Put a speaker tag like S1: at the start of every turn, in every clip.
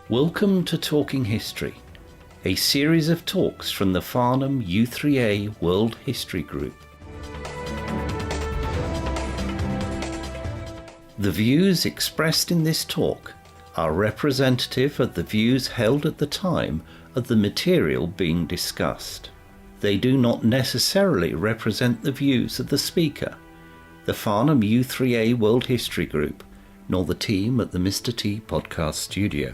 S1: Welcome to Talking History, a series of talks from the Farnham U3A World History Group. The views expressed in this talk are representative of the views held at the time of the material being discussed. They do not necessarily represent the views of the speaker, the Farnham U3A World History Group, nor the team at the Mr. T podcast studio.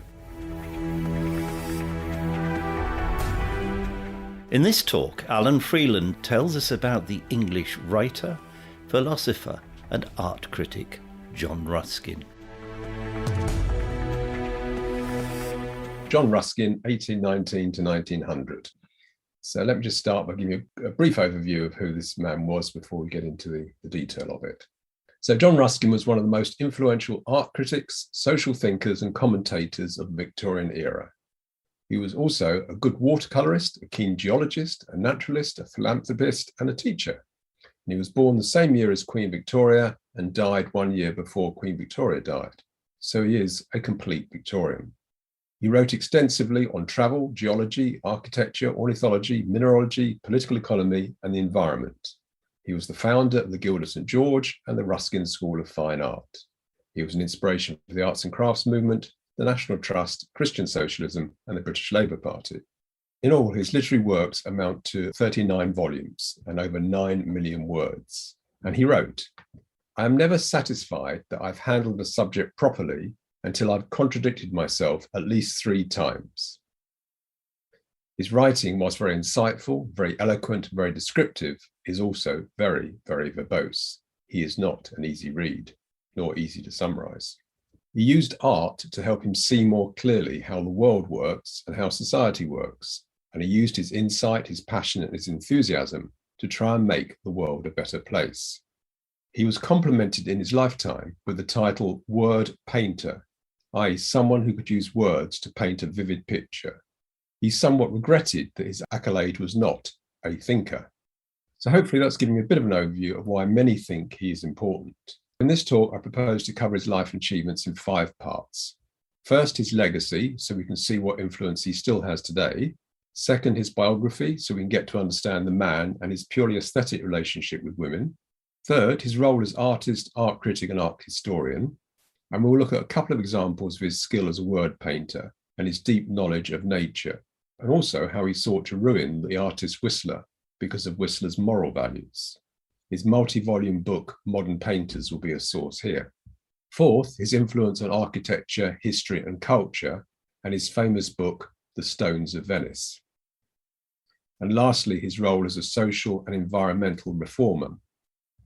S1: In this talk, Alan Freeland tells us about the English writer, philosopher and art critic John Ruskin.
S2: John Ruskin, 1819 to 1900. So let me just start by giving you a brief overview of who this man was before we get into the detail of it. So John Ruskin was one of the most influential art critics, social thinkers and commentators of the Victorian era. He was also a good watercolourist, a keen geologist, a naturalist, a philanthropist, and a teacher. And he was born the same year as Queen Victoria and died 1 year before Queen Victoria died. So he is a complete Victorian. He wrote extensively on travel, geology, architecture, ornithology, mineralogy, political economy, and the environment. He was the founder of the Guild of St. George and the Ruskin School of Fine Art. He was an inspiration for the arts and crafts movement, the National Trust, Christian Socialism, and the British Labour Party. In all, his literary works amount to 39 volumes and over 9 million words. And he wrote, "I am never satisfied that I've handled a subject properly until I've contradicted myself at least 3 times. His writing, whilst very insightful, very eloquent, very descriptive, is also very, very verbose. He is not an easy read, nor easy to summarise. He used art to help him see more clearly how the world works and how society works, and he used his insight, his passion, and his enthusiasm to try and make the world a better place. He was complimented in his lifetime with the title word painter, i.e. someone who could use words to paint a vivid picture. He somewhat regretted that his accolade was not a thinker." So hopefully that's giving you a bit of an overview of why many think he is important. In this talk, I propose to cover his life achievements in 5 parts. First, his legacy, so we can see what influence he still has today. Second, his biography, so we can get to understand the man and his purely aesthetic relationship with women. Third, his role as artist, art critic, and art historian. And we'll look at a couple of examples of his skill as a word painter and his deep knowledge of nature, and also how he sought to ruin the artist Whistler because of Whistler's moral values. His multi-volume book, Modern Painters, will be a source here. Fourth, his influence on architecture, history, and culture, and his famous book, The Stones of Venice. And lastly, his role as a social and environmental reformer,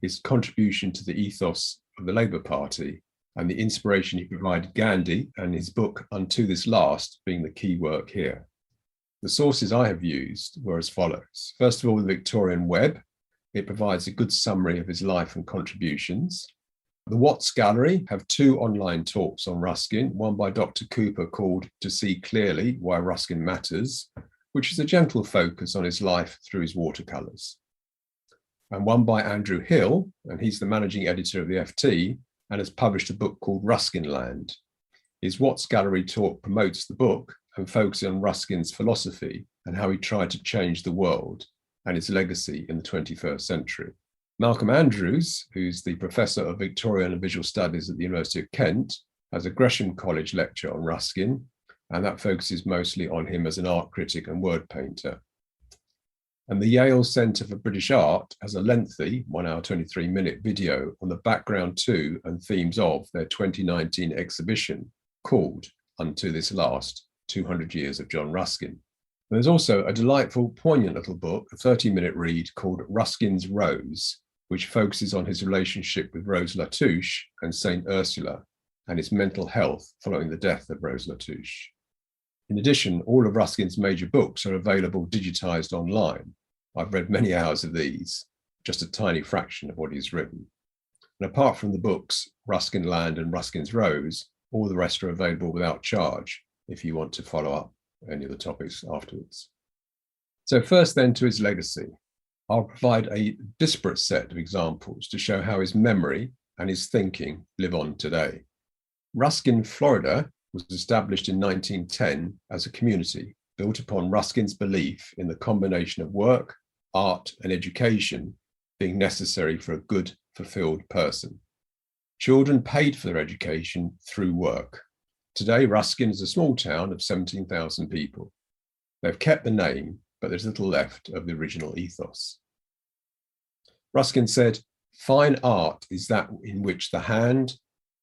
S2: his contribution to the ethos of the Labour Party, and the inspiration he provided Gandhi, and his book, Unto This Last, being the key work here. The sources I have used were as follows. First of all, the Victorian Web. It provides a good summary of his life and contributions. The Watts Gallery have 2 online talks on Ruskin, one by Dr. Cooper called To See Clearly Why Ruskin Matters, which is a gentle focus on his life through his watercolours. And one by Andrew Hill, and he's the managing editor of the FT, and has published a book called Ruskin Land. His Watts Gallery talk promotes the book and focuses on Ruskin's philosophy and how he tried to change the world and his legacy in the 21st century. Malcolm Andrews, who's the Professor of Victorian and Visual Studies at the University of Kent, has a Gresham College lecture on Ruskin, and that focuses mostly on him as an art critic and word painter. And the Yale Centre for British Art has a lengthy 1 hour, 23-minute video on the background to and themes of their 2019 exhibition called Unto This Last, 200 Years of John Ruskin. There's also a delightful, poignant little book, a 30-minute read called Ruskin's Rose, which focuses on his relationship with Rose Latouche and Saint Ursula and his mental health following the death of Rose Latouche. In addition, all of Ruskin's major books are available digitized online. I've read many hours of these, just a tiny fraction of what he's written. And apart from the books Ruskin Land and Ruskin's Rose, all the rest are available without charge if you want to follow up any of the topics afterwards. So first then to his legacy. I'll provide a disparate set of examples to show how his memory and his thinking live on today. Ruskin, Florida, was established in 1910 as a community built upon Ruskin's belief in the combination of work, art, and education being necessary for a good, fulfilled person. Children paid for their education through work. Today, Ruskin is a small town of 17,000 people. They've kept the name, but there's little left of the original ethos. Ruskin said, "Fine art is that in which the hand,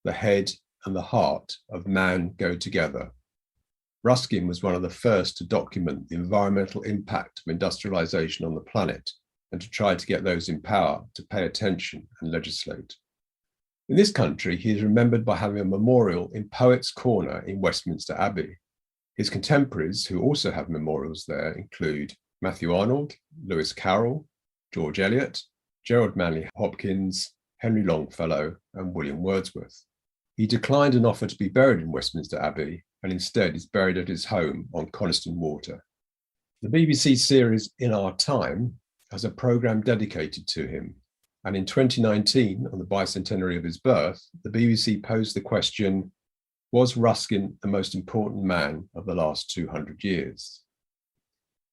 S2: the head, and the heart of man go together." Ruskin was one of the first to document the environmental impact of industrialization on the planet and to try to get those in power to pay attention and legislate. In this country, he is remembered by having a memorial in Poets' Corner in Westminster Abbey. His contemporaries, who also have memorials there, include Matthew Arnold, Lewis Carroll, George Eliot, Gerald Manley Hopkins, Henry Longfellow, and William Wordsworth. He declined an offer to be buried in Westminster Abbey and instead is buried at his home on Coniston Water. The BBC series In Our Time has a programme dedicated to him. And in 2019, on the bicentenary of his birth, the BBC posed the question, was Ruskin the most important man of the last 200 years?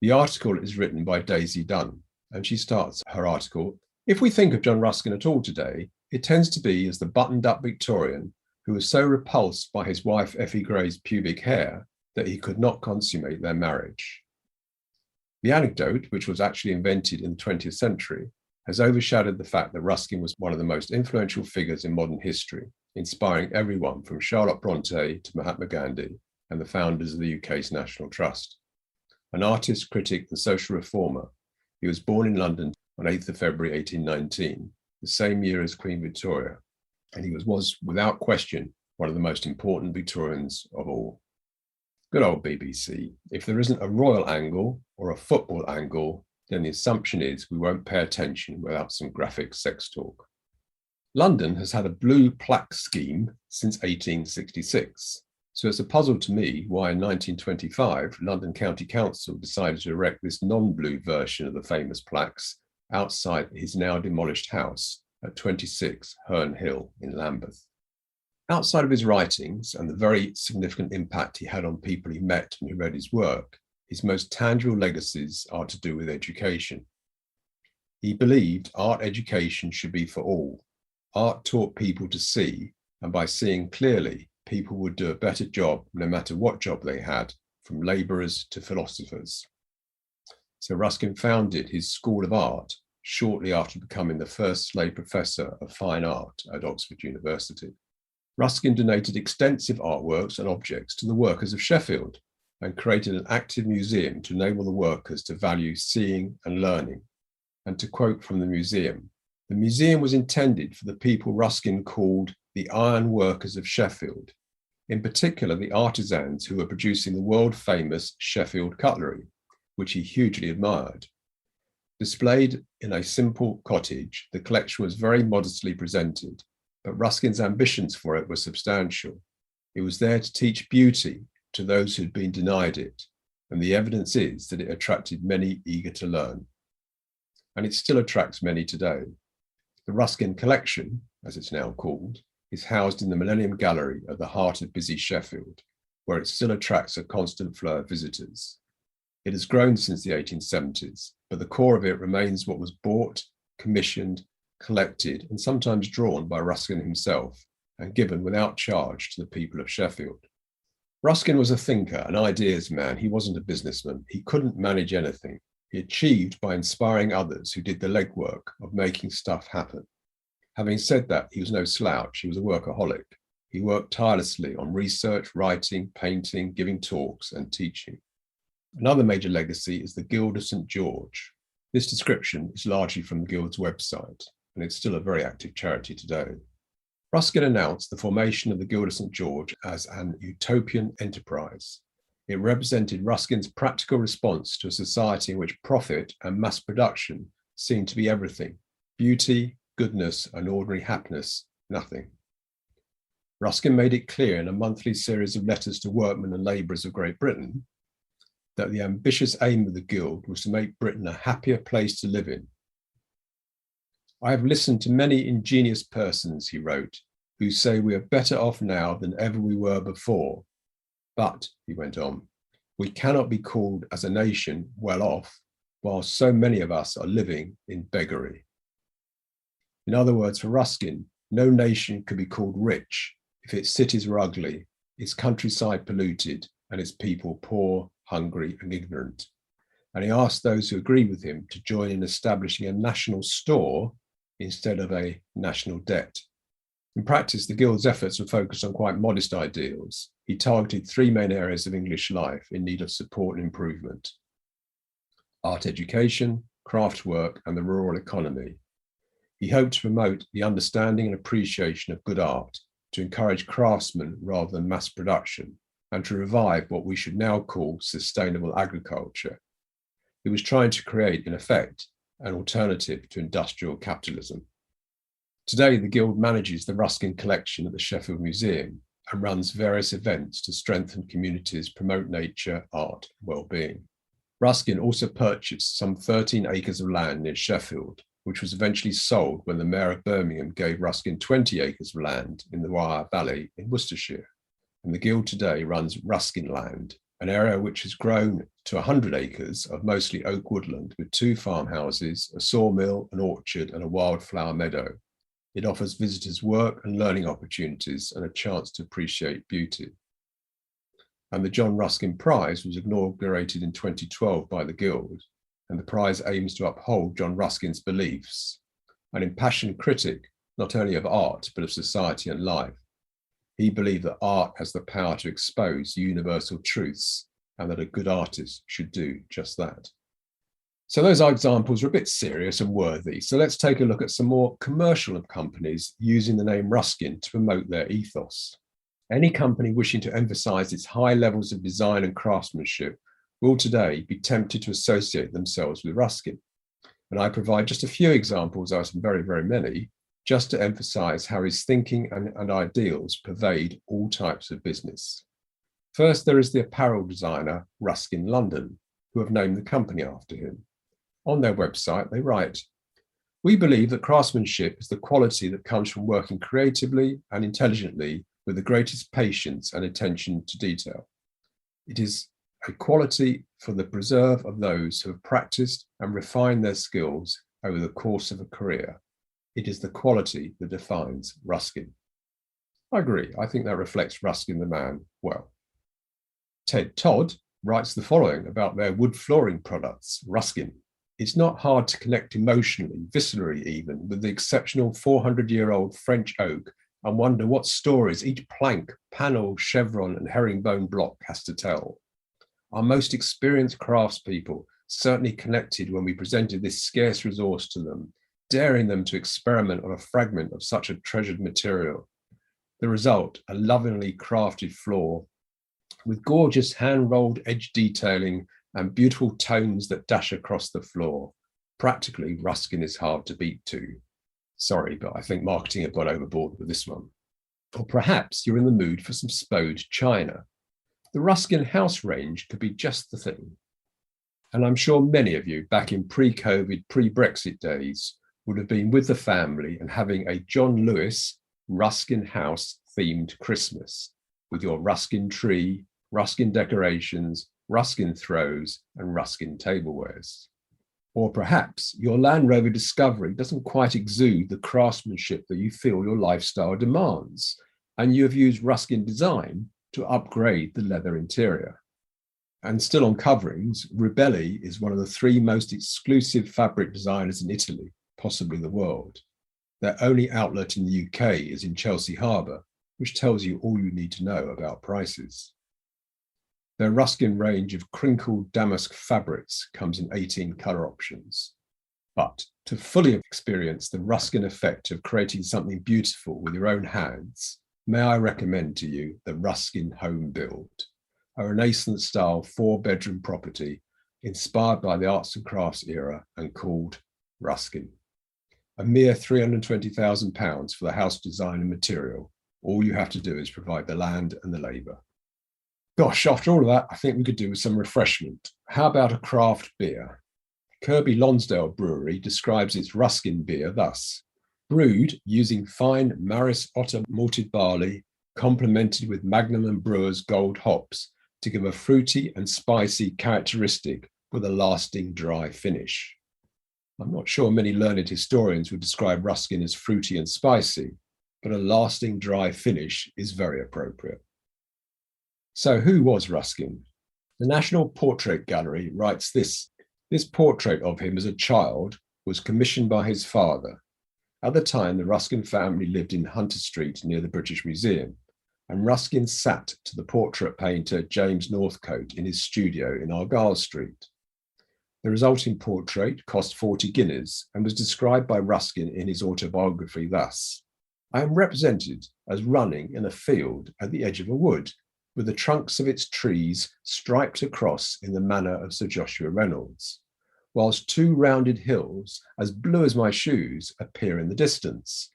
S2: The article is written by Daisy Dunn, and she starts her article, "If we think of John Ruskin at all today, it tends to be as the buttoned-up Victorian who was so repulsed by his wife Effie Gray's pubic hair that he could not consummate their marriage." The anecdote, which was actually invented in the 20th century, has overshadowed the fact that Ruskin was one of the most influential figures in modern history, inspiring everyone from Charlotte Bronte to Mahatma Gandhi and the founders of the UK's National Trust. An artist, critic, and social reformer, he was born in London on 8th of February 1819, the same year as Queen Victoria, and he was without question, one of the most important Victorians of all. Good old BBC. If there isn't a royal angle or a football angle, then the assumption is we won't pay attention without some graphic sex talk. London has had a blue plaque scheme since 1866, so it's a puzzle to me why in 1925 London County Council decided to erect this non-blue version of the famous plaques outside his now demolished house at 26 Herne Hill in Lambeth. Outside of his writings and the very significant impact he had on people he met and who read his work, his most tangible legacies are to do with education. He believed art education should be for all. Art taught people to see, and by seeing clearly, people would do a better job no matter what job they had, from labourers to philosophers. So Ruskin founded his School of Art shortly after becoming the first lay professor of fine art at Oxford University. Ruskin donated extensive artworks and objects to the workers of Sheffield and created an active museum to enable the workers to value seeing and learning. And to quote from the museum was intended for the people Ruskin called the iron workers of Sheffield, in particular the artisans who were producing the world-famous Sheffield cutlery, which he hugely admired. Displayed in a simple cottage, the collection was very modestly presented, but Ruskin's ambitions for it were substantial. It was there to teach beauty to those who'd been denied it, and the evidence is that it attracted many eager to learn. And it still attracts many today. The Ruskin Collection, as it's now called, is housed in the Millennium Gallery at the heart of busy Sheffield, where it still attracts a constant flow of visitors. It has grown since the 1870s, but the core of it remains what was bought, commissioned, collected, and sometimes drawn by Ruskin himself, and given without charge to the people of Sheffield. Ruskin was a thinker, an ideas man. He wasn't a businessman. He couldn't manage anything. He achieved by inspiring others who did the legwork of making stuff happen. Having said that, he was no slouch. He was a workaholic. He worked tirelessly on research, writing, painting, giving talks, and teaching. Another major legacy is the Guild of St. George. This description is largely from the Guild's website, and it's still a very active charity today. Ruskin announced the formation of the Guild of St. George as an utopian enterprise. It represented Ruskin's practical response to a society in which profit and mass production seemed to be everything. Beauty, goodness, and ordinary happiness, nothing. Ruskin made it clear in a monthly series of letters to workmen and labourers of Great Britain that the ambitious aim of the Guild was to make Britain a happier place to live in. "I have listened to many ingenious persons," he wrote, "who say we are better off now than ever we were before, But, he went on, we cannot be called as a nation well off while so many of us are living in beggary. In other words, for Ruskin, no nation could be called rich if its cities were ugly, its countryside polluted, and its people poor, hungry, and ignorant. And he asked those who agree with him to join in establishing a national store instead of a national debt. In practice, the Guild's efforts were focused on quite modest ideals. He targeted three main areas of English life in need of support and improvement: art education, craft work, and the rural economy. He hoped to promote the understanding and appreciation of good art, to encourage craftsmen rather than mass production, and to revive what we should now call sustainable agriculture. He was trying to create, in effect, an alternative to industrial capitalism. Today, the Guild manages the Ruskin collection at the Sheffield Museum and runs various events to strengthen communities, promote nature, art, and well-being. Ruskin also purchased some 13 acres of land near Sheffield, which was eventually sold when the Mayor of Birmingham gave Ruskin 20 acres of land in the Wyre Valley in Worcestershire. And the Guild today runs Ruskin Land, an area which has grown to 100 acres of mostly oak woodland with 2 farmhouses, a sawmill, an orchard, and a wildflower meadow. It offers visitors work and learning opportunities and a chance to appreciate beauty. And the John Ruskin Prize was inaugurated in 2012 by the Guild, and the prize aims to uphold John Ruskin's beliefs, an impassioned critic not only of art but of society and life. He believed that art has the power to expose universal truths and that a good artist should do just that. So those examples are a bit serious and worthy. So let's take a look at some more commercial companies using the name Ruskin to promote their ethos. Any company wishing to emphasize its high levels of design and craftsmanship will today be tempted to associate themselves with Ruskin. And I provide just a few examples out of very, very many, just to emphasize how his thinking and ideals pervade all types of business. First, there is the apparel designer Ruskin London, who have named the company after him. On their website, they write, "We believe that craftsmanship is the quality that comes from working creatively and intelligently with the greatest patience and attention to detail. It is a quality for the preserve of those who have practiced and refined their skills over the course of a career. It is the quality that defines Ruskin." I agree. I think that reflects Ruskin the man well. Ted Todd writes the following about their wood flooring products, Ruskin. "It's not hard to connect emotionally, viscerally even, with the exceptional 400-year-old French oak and wonder what stories each plank, panel, chevron, and herringbone block has to tell. Our most experienced craftspeople certainly connected when we presented this scarce resource to them, daring them to experiment on a fragment of such a treasured material. The result, a lovingly crafted floor with gorgeous hand-rolled edge detailing and beautiful tones that dash across the floor. Practically, Ruskin is hard to beat too. Sorry, but I think marketing have got overboard with this one. Or perhaps you're in the mood for some spode china. The Ruskin house range could be just the thing. And I'm sure many of you back in pre-COVID, pre-Brexit days would have been with the family and having a John Lewis Ruskin house themed Christmas with your Ruskin tree, Ruskin decorations, Ruskin throws, and Ruskin tablewares. Or perhaps your Land Rover Discovery doesn't quite exude the craftsmanship that you feel your lifestyle demands, and you have used Ruskin design to upgrade the leather interior. And still on coverings, Ribelli is one of the 3 most exclusive fabric designers in Italy, possibly the world. Their only outlet in the UK is in Chelsea Harbour, which tells you all you need to know about prices. Their Ruskin range of crinkled damask fabrics comes in 18 colour options. But to fully experience the Ruskin effect of creating something beautiful with your own hands, may I recommend to you the Ruskin Home Build, a Renaissance-style 4-bedroom property inspired by the arts and crafts era and called Ruskin. A mere £320,000 for the house design and material. All you have to do is provide the land and the labour. Gosh, after all of that, I think we could do with some refreshment. How about a craft beer? Kirby Lonsdale Brewery describes its Ruskin beer thus: brewed using fine Maris Otter malted barley, complemented with Magnum and Brewer's Gold hops to give a fruity and spicy characteristic with a lasting dry finish. I'm not sure many learned historians would describe Ruskin as fruity and spicy, but a lasting dry finish is very appropriate. So who was Ruskin? The National Portrait Gallery writes this. This portrait of him as a child was commissioned by his father. At the time, the Ruskin family lived in Hunter Street near the British Museum, and Ruskin sat to the portrait painter James Northcote in his studio in Argyle Street. The resulting portrait cost 40 guineas and was described by Ruskin in his autobiography thus: I am represented as running in a field at the edge of a wood, with the trunks of its trees striped across in the manner of Sir Joshua Reynolds, whilst two rounded hills, as blue as my shoes, appear in the distance,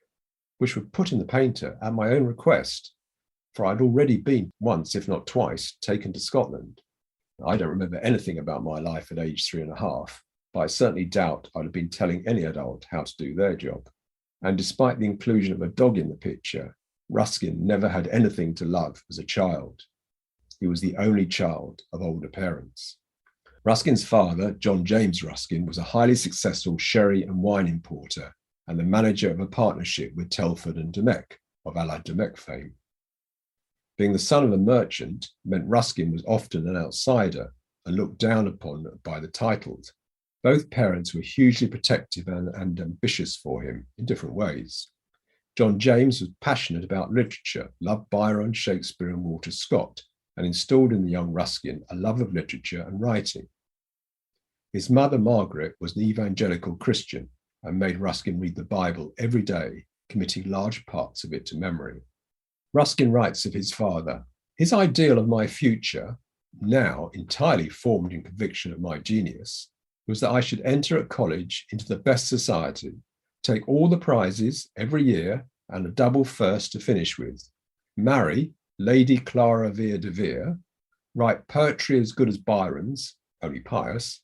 S2: which were put in the painter at my own request, for I'd already been once, if not twice, taken to Scotland. I don't remember anything about my life at age 3.5, but I certainly doubt I'd have been telling any adult how to do their job. And despite the inclusion of a dog in the picture, Ruskin never had anything to love as a child. He was the only child of older parents. Ruskin's father, John James Ruskin, was a highly successful sherry and wine importer and the manager of a partnership with Telford and Domecq, of Alan Domecq fame. Being the son of a merchant meant Ruskin was often an outsider and looked down upon by the titled. Both parents were hugely protective and ambitious for him in different ways. John James was passionate about literature, loved Byron, Shakespeare, and Walter Scott, and installed in the young Ruskin a love of literature and writing. His mother, Margaret, was an evangelical Christian and made Ruskin read the Bible every day, committing large parts of it to memory. Ruskin writes of his father, his ideal of my future, now entirely formed in conviction of my genius, was that I should enter at college into the best society, take all the prizes every year and a double first to finish with, marry Lady Clara Vere de Vere, write poetry as good as Byron's, only pious,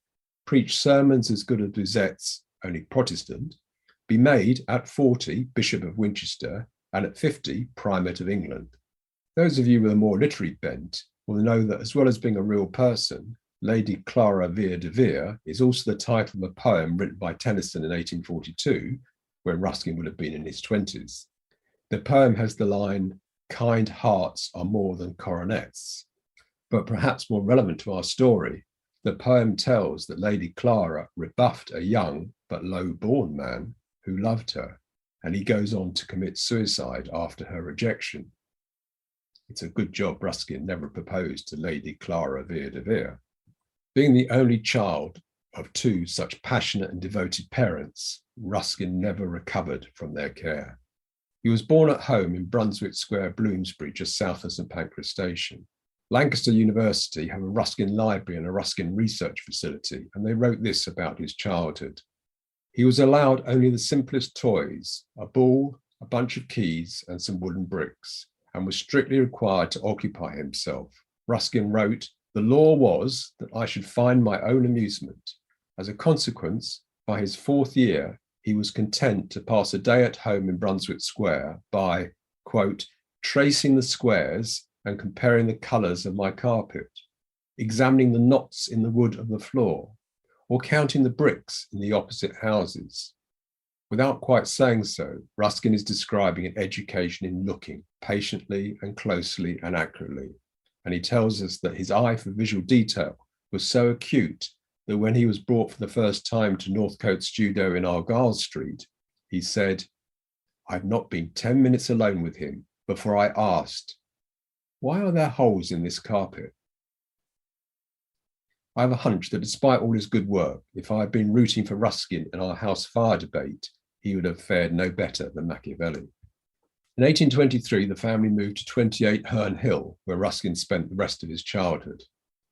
S2: preach sermons as good as Bizet's, only Protestant, be made at 40 Bishop of Winchester, and at 50 Primate of England. Those of you with a more literary bent will know that as well as being a real person, Lady Clara Vere de Vere is also the title of a poem written by Tennyson in 1842, when Ruskin would have been in his 20s. The poem has the line, "Kind hearts are more than coronets." But perhaps more relevant to our story, the poem tells that Lady Clara rebuffed a young but low-born man who loved her, and he goes on to commit suicide after her rejection. It's a good job Ruskin never proposed to Lady Clara Vere de Vere. Being the only child of two such passionate and devoted parents, Ruskin never recovered from their care. He was born at home in Brunswick Square, Bloomsbury, just south of St Pancras Station. Lancaster University have a Ruskin library and a Ruskin research facility, and they wrote this about his childhood. He was allowed only the simplest toys, a ball, a bunch of keys, and some wooden bricks, and was strictly required to occupy himself. Ruskin wrote, "The law was that I should find my own amusement. As a consequence, by his 4th year, he was content to pass a day at home in Brunswick Square by, quote, tracing the squares and comparing the colours of my carpet, examining the knots in the wood of the floor, or counting the bricks in the opposite houses." Without quite saying so, Ruskin is describing an education in looking patiently and closely and accurately. And he tells us that his eye for visual detail was so acute that when he was brought for the first time to Northcote's studio in Argyle Street, he said, "I'd not been 10 minutes alone with him before I asked, 'Why are there holes in this carpet?'" I have a hunch that despite all his good work, if I had been rooting for Ruskin in our House Fire debate, he would have fared no better than Machiavelli. In 1823, the family moved to 28 Herne Hill, where Ruskin spent the rest of his childhood.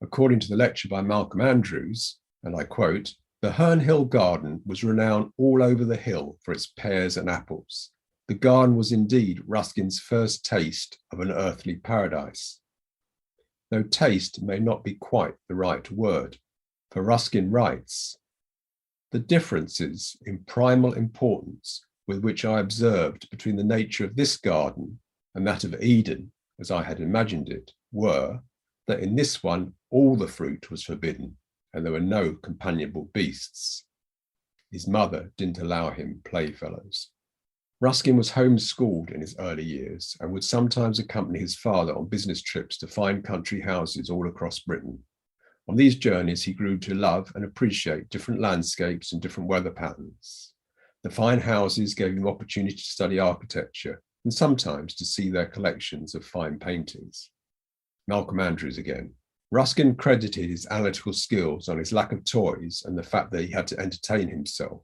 S2: According to the lecture by Malcolm Andrews, and I quote, "The Herne Hill garden was renowned all over the hill for its pears and apples. The garden was indeed Ruskin's first taste of an earthly paradise." Though taste may not be quite the right word, for Ruskin writes, "The differences in primal importance with which I observed between the nature of this garden and that of Eden as I had imagined it, were that in this one all the fruit was forbidden and there were no companionable beasts. His mother didn't allow him playfellows. Ruskin was homeschooled in his early years and would sometimes accompany his father on business trips to fine country houses all across Britain. On these journeys, he grew to love and appreciate different landscapes and different weather patterns. The fine houses gave him opportunity to study architecture and sometimes to see their collections of fine paintings. Malcolm Andrews again. Ruskin credited his analytical skills on his lack of toys and the fact that he had to entertain himself.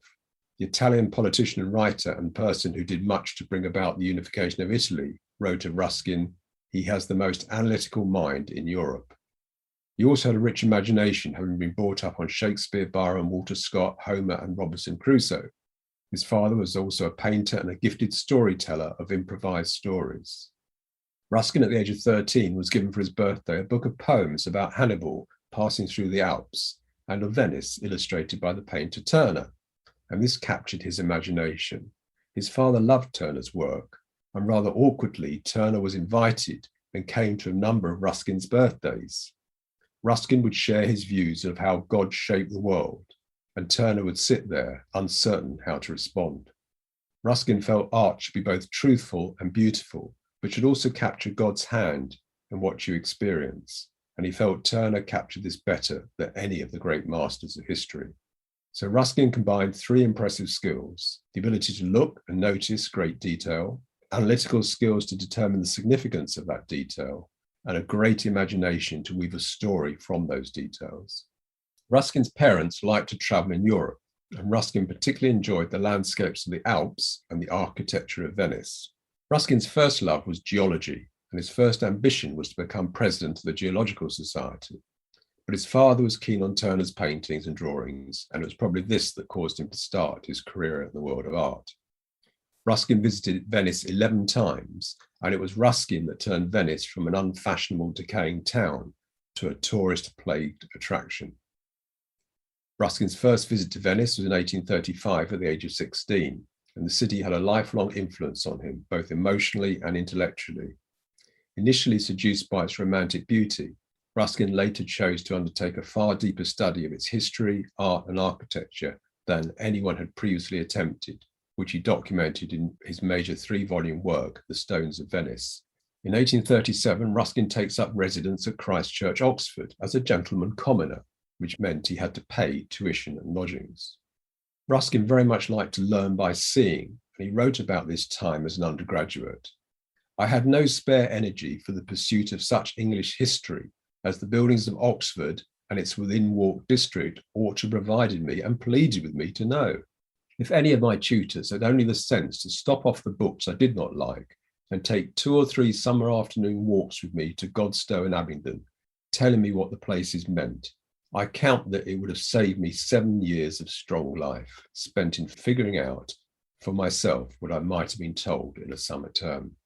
S2: The Italian politician and writer and person who did much to bring about the unification of Italy wrote of Ruskin, "He has the most analytical mind in Europe." He also had a rich imagination, having been brought up on Shakespeare, Byron, Walter Scott, Homer, and Robinson Crusoe. His father was also a painter and a gifted storyteller of improvised stories. Ruskin, at the age of 13, was given for his birthday a book of poems about Hannibal passing through the Alps and of Venice, illustrated by the painter Turner, and this captured his imagination. His father loved Turner's work, and rather awkwardly, Turner was invited and came to a number of Ruskin's birthdays. Ruskin would share his views of how God shaped the world, and Turner would sit there, uncertain how to respond. Ruskin felt art should be both truthful and beautiful, but should also capture God's hand in what you experience, and he felt Turner captured this better than any of the great masters of history. So Ruskin combined three impressive skills: the ability to look and notice great detail, analytical skills to determine the significance of that detail, and a great imagination to weave a story from those details. Ruskin's parents liked to travel in Europe, and Ruskin particularly enjoyed the landscapes of the Alps and the architecture of Venice. Ruskin's first love was geology, and his first ambition was to become president of the Geological Society. But his father was keen on Turner's paintings and drawings, and it was probably this that caused him to start his career in the world of art. Ruskin visited Venice 11 times, and it was Ruskin that turned Venice from an unfashionable, decaying town to a tourist-plagued attraction. Ruskin's first visit to Venice was in 1835 at the age of 16, and the city had a lifelong influence on him, both emotionally and intellectually. Initially seduced by its romantic beauty, Ruskin later chose to undertake a far deeper study of its history, art, and architecture than anyone had previously attempted, which he documented in his major 3-volume work, The Stones of Venice. In 1837, Ruskin takes up residence at Christ Church, Oxford, as a gentleman commoner, which meant he had to pay tuition and lodgings. Ruskin very much liked to learn by seeing, and he wrote about this time as an undergraduate. "I had no spare energy for the pursuit of such English history as the buildings of Oxford and its within-walk district ought to have provided me and pleaded with me to know. If any of my tutors had only the sense to stop off the books I did not like and take 2 or 3 summer afternoon walks with me to Godstow and Abingdon, telling me what the places meant, I count that it would have saved me 7 years of strong life, spent in figuring out for myself what I might have been told in a summer term."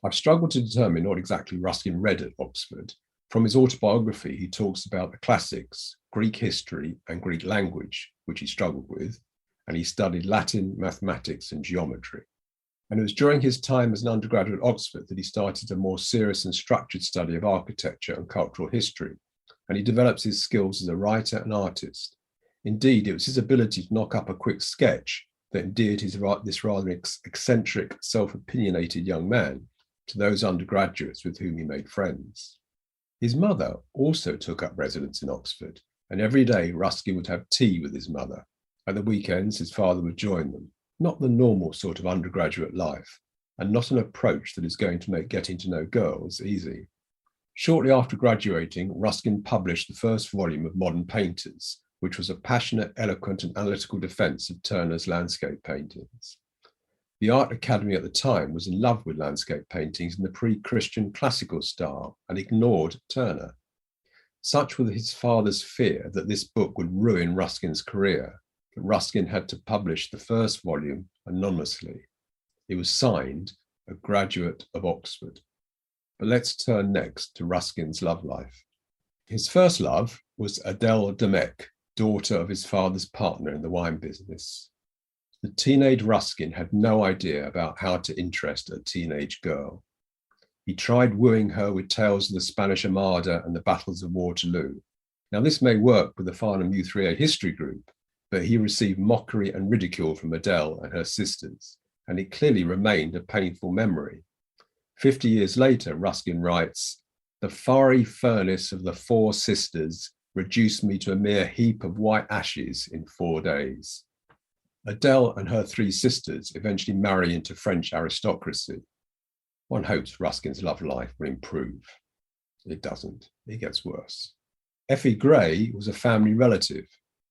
S2: I've struggled to determine what exactly Ruskin read at Oxford. From his autobiography, he talks about the classics, Greek history, and Greek language, which he struggled with, and he studied Latin, mathematics, and geometry. And it was during his time as an undergraduate at Oxford that he started a more serious and structured study of architecture and cultural history, and he develops his skills as a writer and artist. Indeed, it was his ability to knock up a quick sketch that endeared this rather eccentric, self-opinionated young man to those undergraduates with whom he made friends. His mother also took up residence in Oxford, and every day Ruskin would have tea with his mother. At the weekends, his father would join them. Not the normal sort of undergraduate life, and not an approach that is going to make getting to know girls easy. Shortly after graduating, Ruskin published the first volume of Modern Painters, which was a passionate, eloquent, and analytical defense of Turner's landscape paintings. The Art Academy at the time was in love with landscape paintings in the pre-Christian classical style and ignored Turner. Such was his father's fear that this book would ruin Ruskin's career, that Ruskin had to publish the first volume anonymously. It was signed, "A Graduate of Oxford." But let's turn next to Ruskin's love life. His first love was Telford and Domecq, daughter of his father's partner in the wine business. The teenage Ruskin had no idea about how to interest a teenage girl. He tried wooing her with tales of the Spanish Armada and the battles of Waterloo. Now, this may work with the Farnham U3A history group, but he received mockery and ridicule from Adele and her sisters, and it clearly remained a painful memory. 50 years later, Ruskin writes, "The fiery furnace of the four sisters reduced me to a mere heap of white ashes in 4 days." Adele and her 3 sisters eventually marry into French aristocracy. One hopes Ruskin's love life will improve. It doesn't. It gets worse. Effie Gray was a family relative,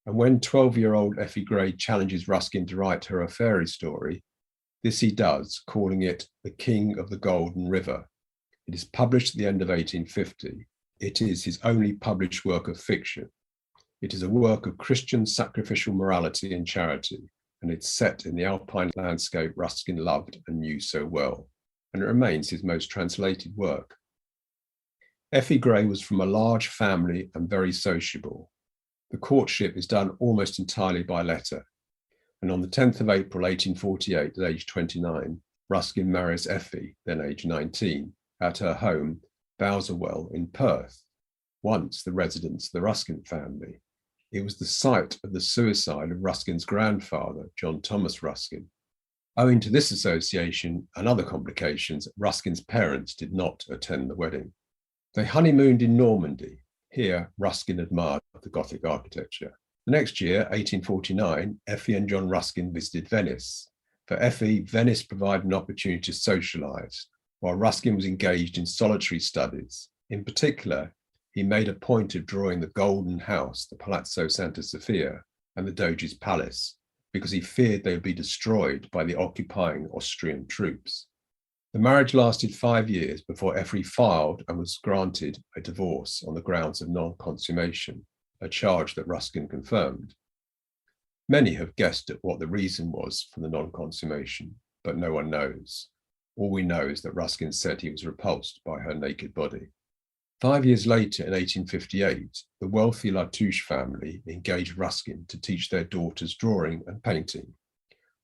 S2: and when 12-year-old Effie Gray challenges Ruskin to write her a fairy story, this he does, calling it The King of the Golden River. It is published at the end of 1850. It is his only published work of fiction. It is a work of Christian sacrificial morality and charity, and it's set in the alpine landscape Ruskin loved and knew so well, and it remains his most translated work. Effie Gray was from a large family and very sociable. The courtship is done almost entirely by letter, and on the 10th of April 1848, at age 29, Ruskin marries Effie, then age 19, at her home, Bowserwell in Perth, once the residence of the Ruskin family. It was the site of the suicide of Ruskin's grandfather, John Thomas Ruskin. Owing to this association and other complications, Ruskin's parents did not attend the wedding. They honeymooned in Normandy. Here, Ruskin admired the Gothic architecture. The next year, 1849, Effie and John Ruskin visited Venice. For Effie, Venice provided an opportunity to socialize, while Ruskin was engaged in solitary studies. In particular, he made a point of drawing the Golden House, the Palazzo Santa Sofia, and the Doge's Palace, because he feared they would be destroyed by the occupying Austrian troops. The marriage lasted 5 years before Effie filed and was granted a divorce on the grounds of non-consummation, a charge that Ruskin confirmed. Many have guessed at what the reason was for the non-consummation, but no one knows. All we know is that Ruskin said he was repulsed by her naked body. 5 years later, in 1858, the wealthy Latouche family engaged Ruskin to teach their daughters drawing and painting.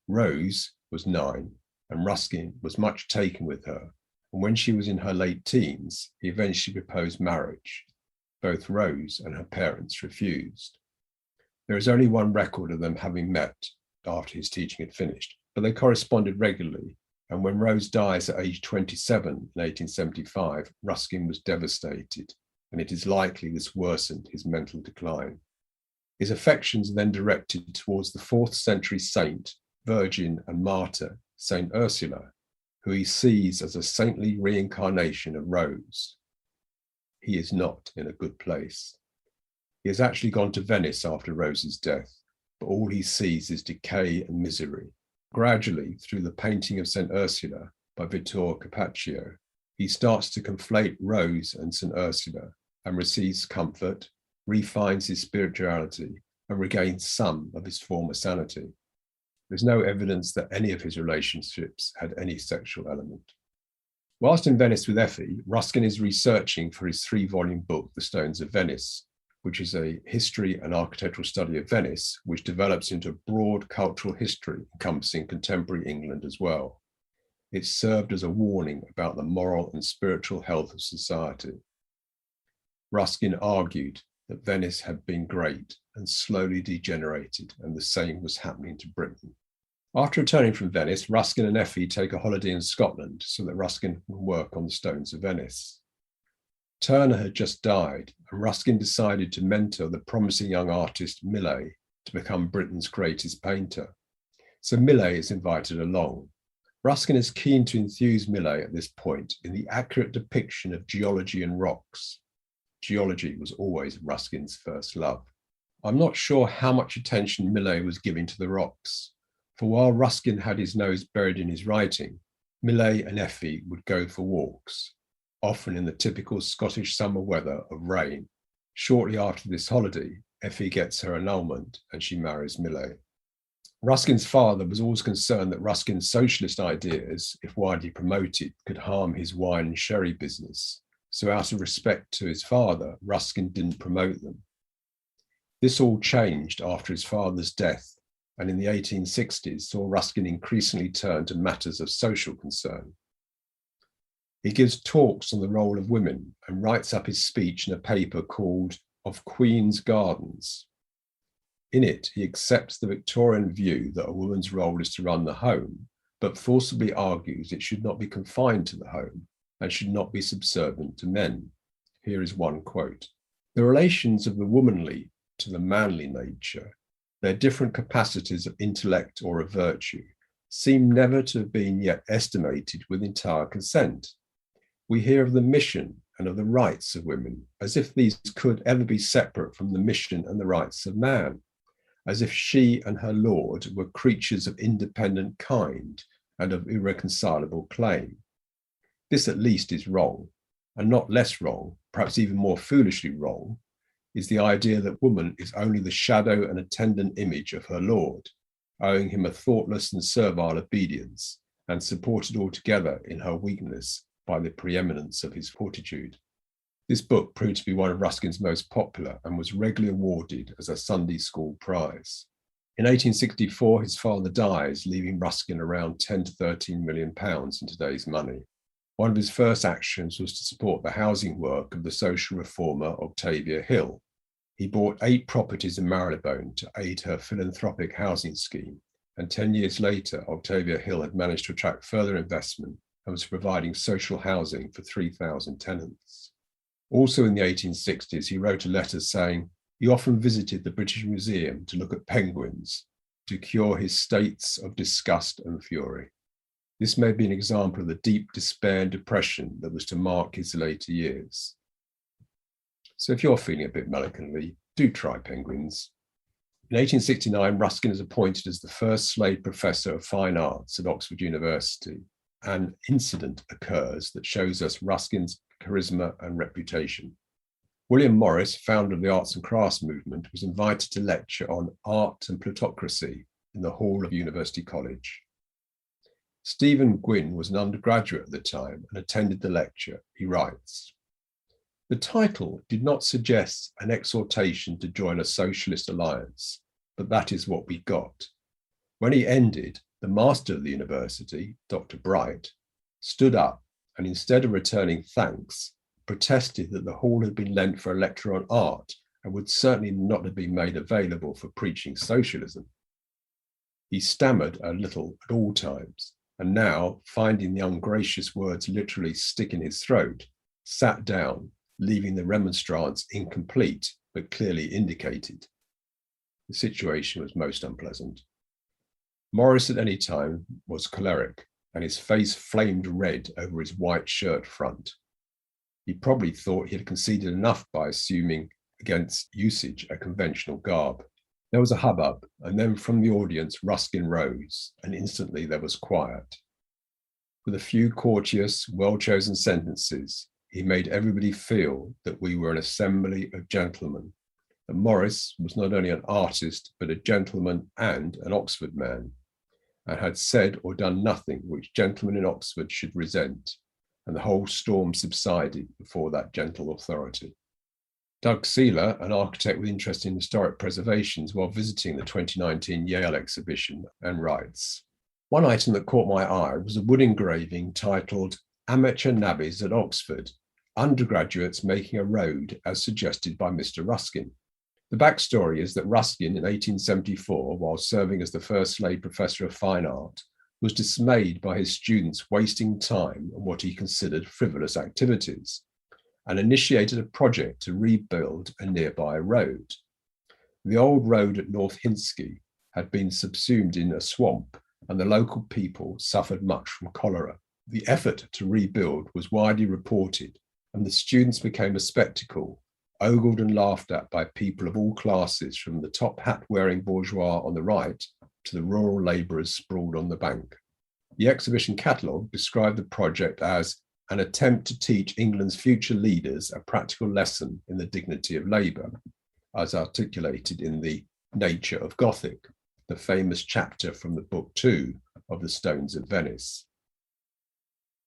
S2: Rose was 9, and Ruskin was much taken with her, and when she was in her late teens, he eventually proposed marriage. Both Rose and her parents refused. There is only one record of them having met after his teaching had finished, but they corresponded regularly, and when Rose dies at age 27 in 1875, Ruskin was devastated, and it is likely this worsened his mental decline. His affections are then directed towards the 4th century saint, virgin and martyr, Saint Ursula, who he sees as a saintly reincarnation of Rose. He is not in a good place. He has actually gone to Venice after Rose's death, but all he sees is decay and misery. Gradually, through the painting of Saint Ursula by Vittorio Carpaccio, he starts to conflate Rose and Saint Ursula and receives comfort, refines his spirituality, and regains some of his former sanity. There's no evidence that any of his relationships had any sexual element. Whilst in Venice with Effie, Ruskin is researching for his 3-volume book, The Stones of Venice, which is a history and architectural study of Venice, which develops into a broad cultural history encompassing contemporary England as well. It served as a warning about the moral and spiritual health of society. Ruskin argued that Venice had been great and slowly degenerated, and the same was happening to Britain. After returning from Venice, Ruskin and Effie take a holiday in Scotland so that Ruskin can work on the Stones of Venice. Turner had just died, and Ruskin decided to mentor the promising young artist Millais to become Britain's greatest painter. So Millais is invited along. Ruskin is keen to enthuse Millais at this point in the accurate depiction of geology and rocks. Geology was always Ruskin's first love. I'm not sure how much attention Millais was giving to the rocks, for while Ruskin had his nose buried in his writing, Millais and Effie would go for walks, often in the typical Scottish summer weather of rain. Shortly after this holiday, Effie gets her annulment and she marries Millais. Ruskin's father was always concerned that Ruskin's socialist ideas, if widely promoted, could harm his wine and sherry business. So out of respect to his father, Ruskin didn't promote them. This all changed after his father's death, and in the 1860s saw Ruskin increasingly turn to matters of social concern. He gives talks on the role of women and writes up his speech in a paper called Of Queen's Gardens. In it, he accepts the Victorian view that a woman's role is to run the home, but forcibly argues it should not be confined to the home and should not be subservient to men. Here is one quote. The relations of the womanly to the manly nature, their different capacities of intellect or of virtue, seem never to have been yet estimated with entire consent. We hear of the mission and of the rights of women, as if these could ever be separate from the mission and the rights of man, as if she and her lord were creatures of independent kind and of irreconcilable claim. This at least is wrong, and not less wrong, perhaps even more foolishly wrong, is the idea that woman is only the shadow and attendant image of her lord, owing him a thoughtless and servile obedience, and supported altogether in her weakness by the preeminence of his fortitude. This book proved to be one of Ruskin's most popular and was regularly awarded as a Sunday school prize. In 1864, his father dies, leaving Ruskin around 10 to 13 million pounds in today's money. One of his first actions was to support the housing work of the social reformer Octavia Hill. He bought 8 properties in Marylebone to aid her philanthropic housing scheme, and 10 years later, Octavia Hill had managed to attract further investment and was providing social housing for 3,000 tenants. Also in the 1860s, he wrote a letter saying he often visited the British Museum to look at penguins to cure his states of disgust and fury. This may be an example of the deep despair and depression that was to mark his later years. So if you're feeling a bit melancholy, do try penguins. In 1869, Ruskin is appointed as the first slave professor of fine arts at Oxford University. An incident occurs that shows us Ruskin's charisma and reputation. William Morris, founder of the arts and crafts movement, was invited to lecture on art and plutocracy in the hall of University College. Stephen Gwynne was an undergraduate at the time and attended the lecture. He writes, "The title did not suggest an exhortation to join a socialist alliance, but that is what we got. When he ended, the master of the university, Dr. Bright, stood up and instead of returning thanks, protested that the hall had been lent for a lecture on art and would certainly not have been made available for preaching socialism. He stammered a little at all times, and now, finding the ungracious words literally stick in his throat, sat down, leaving the remonstrance incomplete, but clearly indicated. The situation was most unpleasant. Morris at any time was choleric, and his face flamed red over his white shirt front. He probably thought he had conceded enough by assuming against usage a conventional garb. There was a hubbub, and then from the audience Ruskin rose, and instantly there was quiet. With a few courteous, well-chosen sentences, he made everybody feel that we were an assembly of gentlemen, that Morris was not only an artist, but a gentleman and an Oxford man, and had said or done nothing which gentlemen in Oxford should resent, and the whole storm subsided before that gentle authority." Doug Seeler, an architect with interest in historic preservations, while visiting the 2019 Yale exhibition, and writes, "One item that caught my eye was a wood engraving titled Amateur Navvies at Oxford, Undergraduates Making a Road as Suggested by Mr. Ruskin. The backstory is that Ruskin in 1874, while serving as the first slave professor of fine art, was dismayed by his students wasting time on what he considered frivolous activities, and initiated a project to rebuild a nearby road. The old road at North Hinsky had been subsumed in a swamp, and the local people suffered much from cholera. The effort to rebuild was widely reported, and the students became a spectacle, ogled and laughed at by people of all classes, from the top hat-wearing bourgeois on the right to the rural labourers sprawled on the bank. The exhibition catalogue described the project as an attempt to teach England's future leaders a practical lesson in the dignity of labour, as articulated in The Nature of Gothic, the famous chapter from the book 2 of the Stones of Venice.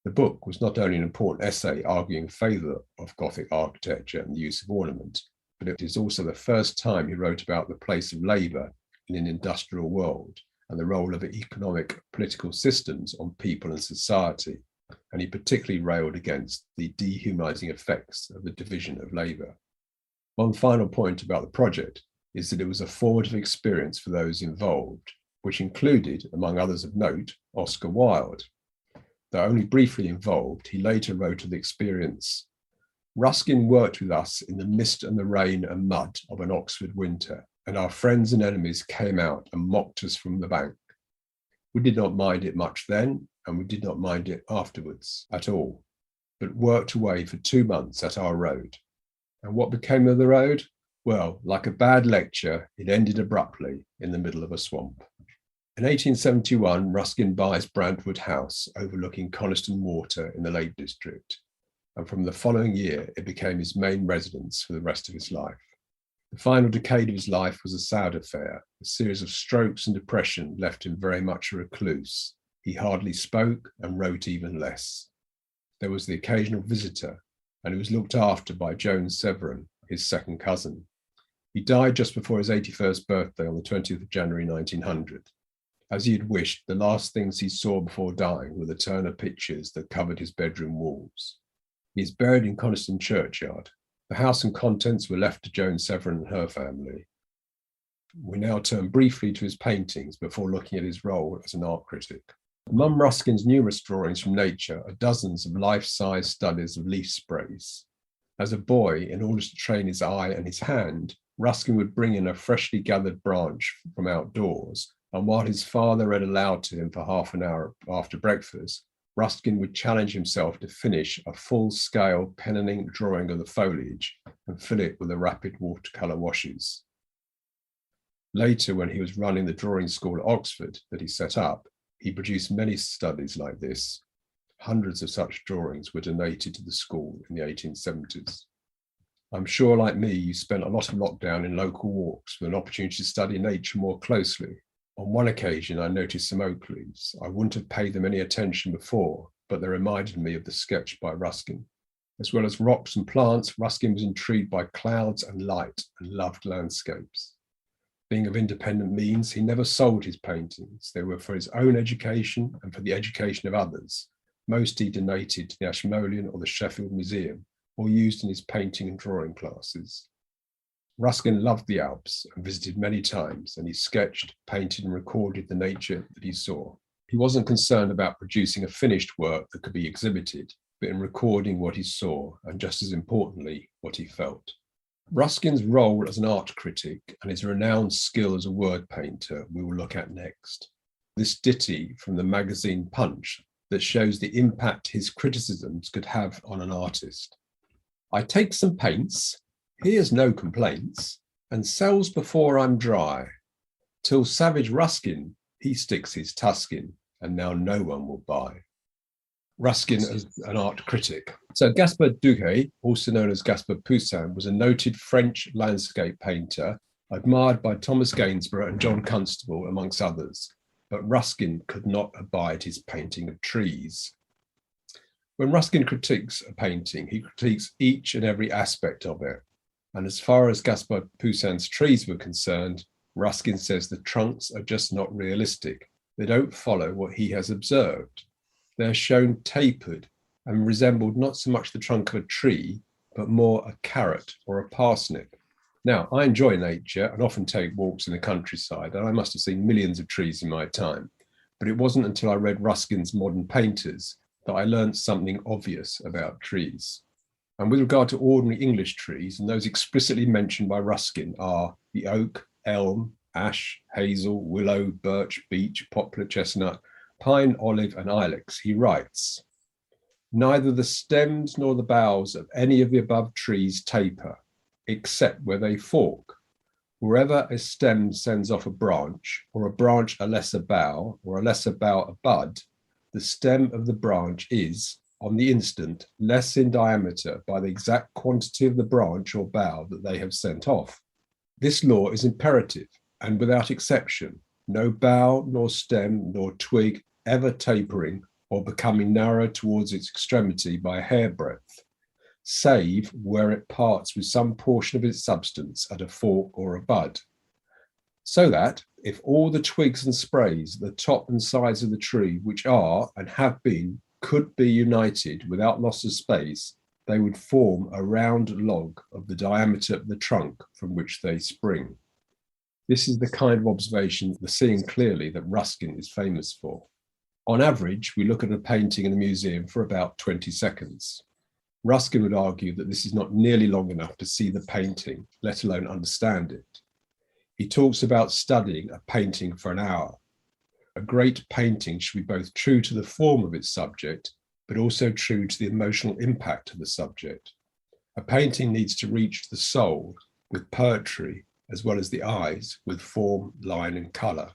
S2: The book was not only an important essay arguing in favour of Gothic architecture and the use of ornament, but it is also the first time he wrote about the place of labour in an industrial world and the role of economic political systems on people and society, and he particularly railed against the dehumanising effects of the division of labour. One final point about the project is that it was a formative experience for those involved, which included, among others of note, Oscar Wilde. Though only briefly involved, he later wrote of the experience, "Ruskin worked with us in the mist and the rain and mud of an Oxford winter, and our friends and enemies came out and mocked us from the bank. We did not mind it much then, and we did not mind it afterwards at all, but worked away for 2 months at our road. And what became of the road? Well, like a bad lecture, it ended abruptly in the middle of a swamp." In 1871, Ruskin buys Brantwood House overlooking Coniston Water in the Lake District, and from the following year, it became his main residence for the rest of his life. The final decade of his life was a sad affair. A series of strokes and depression left him very much a recluse. He hardly spoke and wrote even less. There was the occasional visitor, and he was looked after by Joan Severin, his second cousin. He died just before his 81st birthday on the 20th of January 1900. As he had wished, the last things he saw before dying were the Turner pictures that covered his bedroom walls. He is buried in Coniston Churchyard. The house and contents were left to Joan Severin and her family. We now turn briefly to his paintings before looking at his role as an art critic. Among Ruskin's numerous drawings from nature are dozens of life-size studies of leaf sprays. As a boy, in order to train his eye and his hand, Ruskin would bring in a freshly gathered branch from outdoors, and while his father read aloud to him for half an hour after breakfast, Ruskin would challenge himself to finish a full-scale pen and ink drawing of the foliage and fill it with the rapid watercolour washes. Later, when he was running the drawing school at Oxford that he set up, he produced many studies like this. Hundreds of such drawings were donated to the school in the 1870s. I'm sure, like me, you spent a lot of lockdown in local walks with an opportunity to study nature more closely. On one occasion, I noticed some oak leaves. I wouldn't have paid them any attention before, but they reminded me of the sketch by Ruskin. As well as rocks and plants, Ruskin was intrigued by clouds and light and loved landscapes. Being of independent means, he never sold his paintings. They were for his own education and for the education of others. Most he donated to the Ashmolean or the Sheffield Museum, or used in his painting and drawing classes. Ruskin loved the Alps and visited many times, and he sketched, painted, and recorded the nature that he saw. He wasn't concerned about producing a finished work that could be exhibited, but in recording what he saw, and just as importantly, what he felt. Ruskin's role as an art critic and his renowned skill as a word painter we will look at next. This ditty from the magazine Punch that shows the impact his criticisms could have on an artist. "I take some paints, hears no complaints, and sells before I'm dry. Till savage Ruskin, he sticks his tusk in, and now no one will buy." Ruskin as an art critic. So Gaspard Duguay, also known as Gaspard Poussin, was a noted French landscape painter, admired by Thomas Gainsborough and John Constable, amongst others. But Ruskin could not abide his painting of trees. When Ruskin critiques a painting, he critiques each and every aspect of it. And as far as Gaspard Poussin's trees were concerned, Ruskin says the trunks are just not realistic. They don't follow what he has observed. They're shown tapered and resembled not so much the trunk of a tree, but more a carrot or a parsnip. Now, I enjoy nature and often take walks in the countryside, and I must have seen millions of trees in my time. But it wasn't until I read Ruskin's Modern Painters that I learned something obvious about trees. And with regard to ordinary English trees, and those explicitly mentioned by Ruskin are the oak, elm, ash, hazel, willow, birch, beech, poplar, chestnut, pine, olive, and ilex, he writes, "Neither the stems nor the boughs of any of the above trees taper, except where they fork. Wherever a stem sends off a branch, or a branch a lesser bough, or a lesser bough a bud, the stem of the branch is, on the instant, less in diameter by the exact quantity of the branch or bough that they have sent off. This law is imperative, and without exception, no bough, nor stem, nor twig ever tapering or becoming narrow towards its extremity by a hairbreadth, save where it parts with some portion of its substance at a fork or a bud. So that, if all the twigs and sprays at the top and sides of the tree, which are and have been could be united without loss of space, they would form a round log of the diameter of the trunk from which they spring. This is the kind of observation, the seeing clearly, that Ruskin is famous for. On average, we look at a painting in a museum for about 20 seconds. Ruskin would argue that this is not nearly long enough to see the painting, let alone understand it. He talks about studying a painting for an hour. A great painting should be both true to the form of its subject, but also true to the emotional impact of the subject. A painting needs to reach the soul with poetry, as well as the eyes with form, line, and colour.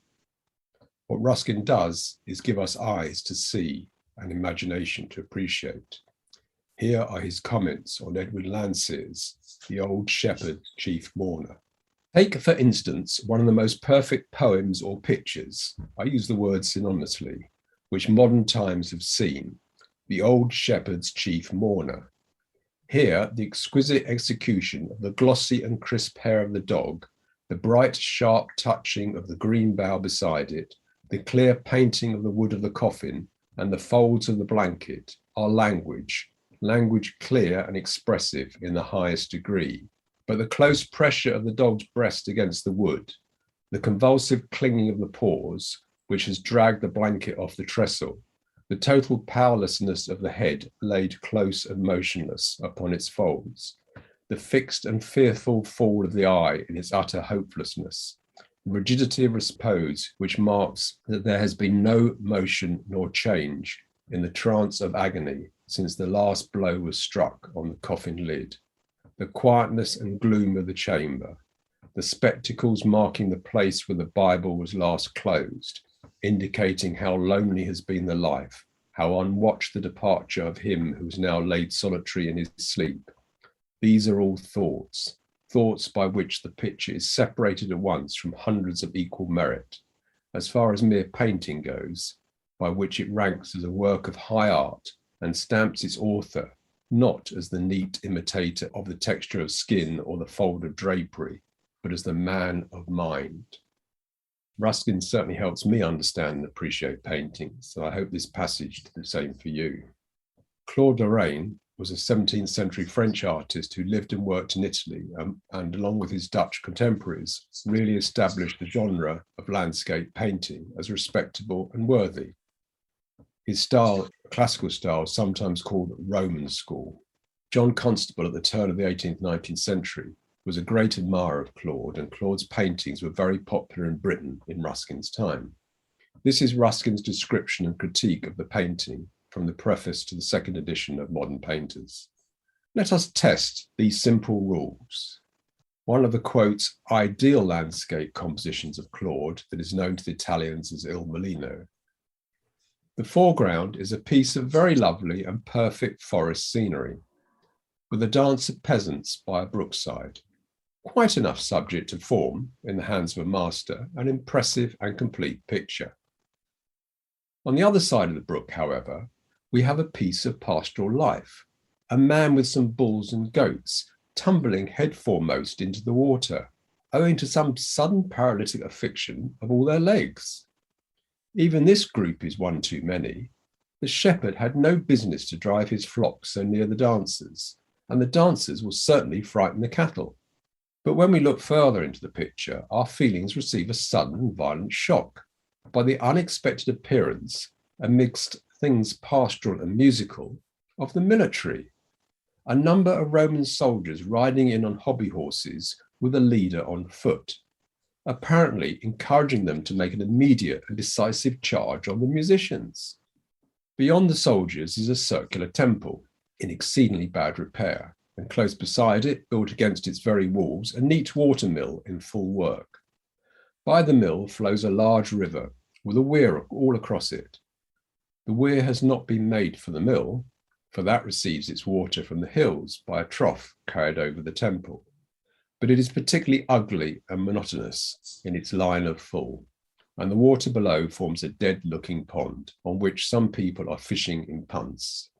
S2: What Ruskin does is give us eyes to see and imagination to appreciate. Here are his comments on Edwin Landseer's The Old Shepherd, Chief Mourner. Take, for instance, one of the most perfect poems or pictures, I use the word synonymously, which modern times have seen, The Old Shepherd's Chief Mourner. Here, the exquisite execution of the glossy and crisp hair of the dog, the bright, sharp touching of the green bough beside it, the clear painting of the wood of the coffin, and the folds of the blanket are language clear and expressive in the highest degree. But the close pressure of the dog's breast against the wood, the convulsive clinging of the paws, which has dragged the blanket off the trestle, the total powerlessness of the head laid close and motionless upon its folds, the fixed and fearful fall of the eye in its utter hopelessness, the rigidity of repose which marks that there has been no motion nor change in the trance of agony since the last blow was struck on the coffin lid, the quietness and gloom of the chamber, the spectacles marking the place where the Bible was last closed, indicating how lonely has been the life, how unwatched the departure of him who is now laid solitary in his sleep. These are all thoughts by which the picture is separated at once from hundreds of equal merit, as far as mere painting goes, by which it ranks as a work of high art and stamps its author not as the neat imitator of the texture of skin or the fold of drapery, but as the man of mind. Ruskin certainly helps me understand and appreciate painting, so I hope this passage did the same for you. Claude Lorraine was a 17th century French artist who lived and worked in Italy and along with his Dutch contemporaries, really established the genre of landscape painting as respectable and worthy. His style, classical style, is sometimes called Roman school. John Constable at the turn of the 18th, 19th century was a great admirer of Claude, and Claude's paintings were very popular in Britain in Ruskin's time. This is Ruskin's description and critique of the painting from the preface to the second edition of Modern Painters. Let us test these simple rules. One of the, quotes, ideal landscape compositions of Claude that is known to the Italians as Il Mulino. The foreground is a piece of very lovely and perfect forest scenery, with a dance of peasants by a brookside. Quite enough subject to form, in the hands of a master, an impressive and complete picture. On the other side of the brook, however, we have a piece of pastoral life, a man with some bulls and goats tumbling head foremost into the water, owing to some sudden paralytic affliction of all their legs. Even this group is one too many. The shepherd had no business to drive his flock so near the dancers, and the dancers will certainly frighten the cattle. But when we look further into the picture, our feelings receive a sudden and violent shock by the unexpected appearance, amidst things pastoral and musical, of the military. A number of Roman soldiers riding in on hobby horses with a leader on foot, apparently encouraging them to make an immediate and decisive charge on the musicians. Beyond the soldiers is a circular temple in exceedingly bad repair, and close beside it, built against its very walls, a neat water mill in full work. By the mill flows a large river with a weir all across it. The weir has not been made for the mill, for that receives its water from the hills by a trough carried over the temple. But it is particularly ugly and monotonous in its line of fall, and the water below forms a dead-looking pond on which some people are fishing in punts.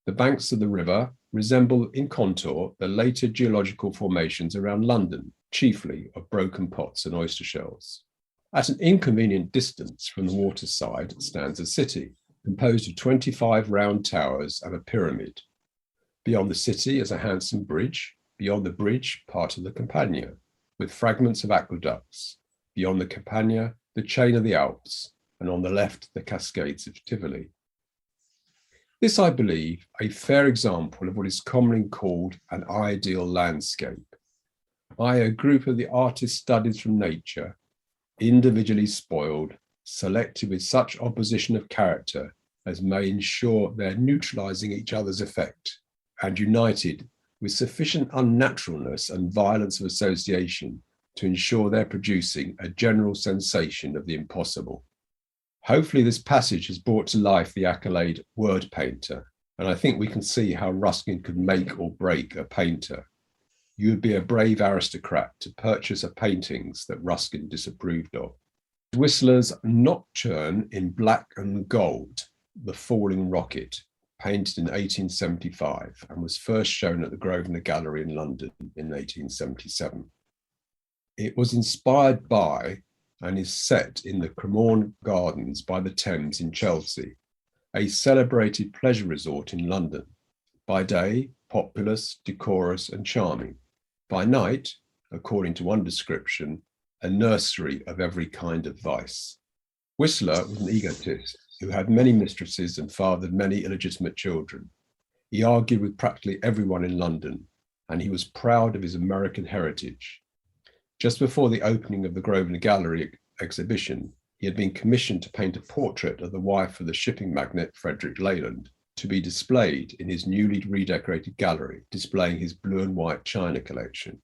S2: The banks of the river resemble in contour the later geological formations around London, chiefly of broken pots and oyster shells. At an inconvenient distance from the waterside stands a city, composed of 25 round towers and a pyramid. Beyond the city is a handsome bridge, beyond the bridge part of the Campagna, with fragments of aqueducts, beyond the Campagna the chain of the Alps, and on the left the cascades of Tivoli. This, I believe, a fair example of what is commonly called an ideal landscape, i.e. a group of the artist's studies from nature, individually spoiled, selected with such opposition of character as may ensure their neutralizing each other's effect, and united with sufficient unnaturalness and violence of association to ensure their producing a general sensation of the impossible. Hopefully this passage has brought to life the accolade word painter, and I think we can see how Ruskin could make or break a painter. You would be a brave aristocrat to purchase a paintings that Ruskin disapproved of. Whistler's Nocturne in Black and Gold, The Falling Rocket, painted in 1875 and was first shown at the Grosvenor Gallery in London in 1877. It was inspired by and is set in the Cremorne Gardens by the Thames in Chelsea, a celebrated pleasure resort in London. By day, populous, decorous, and charming. By night, according to one description, a nursery of every kind of vice. Whistler was an egotist who had many mistresses and fathered many illegitimate children. He argued with practically everyone in London, and he was proud of his American heritage. Just before the opening of the Grosvenor Gallery exhibition, he had been commissioned to paint a portrait of the wife of the shipping magnate Frederick Leyland to be displayed in his newly redecorated gallery, displaying his blue and white china collection.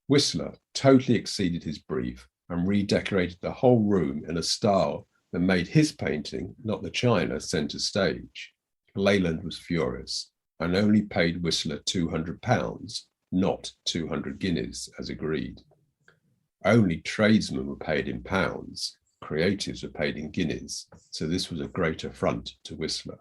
S2: Whistler totally exceeded his brief and redecorated the whole room in a style that made his painting, not the china, centre stage. Leyland was furious and only paid Whistler £200, not 200 guineas, as agreed. Only tradesmen were paid in pounds, creatives were paid in guineas, so this was a great affront to Whistler.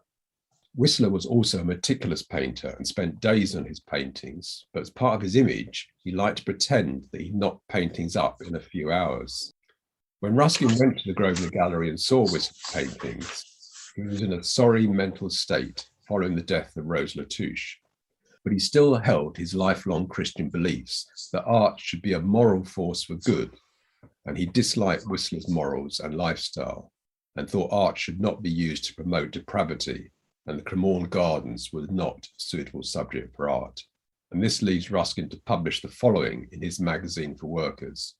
S2: Whistler was also a meticulous painter and spent days on his paintings, but as part of his image, he liked to pretend that he knocked paintings up in a few hours. When Ruskin went to the Grosvenor Gallery and saw Whistler's paintings, he was in a sorry mental state following the death of Rose Latouche. But he still held his lifelong Christian beliefs that art should be a moral force for good, and he disliked Whistler's morals and lifestyle, and thought art should not be used to promote depravity, and the Cremorne Gardens were not a suitable subject for art. And this leads Ruskin to publish the following in his magazine for workers.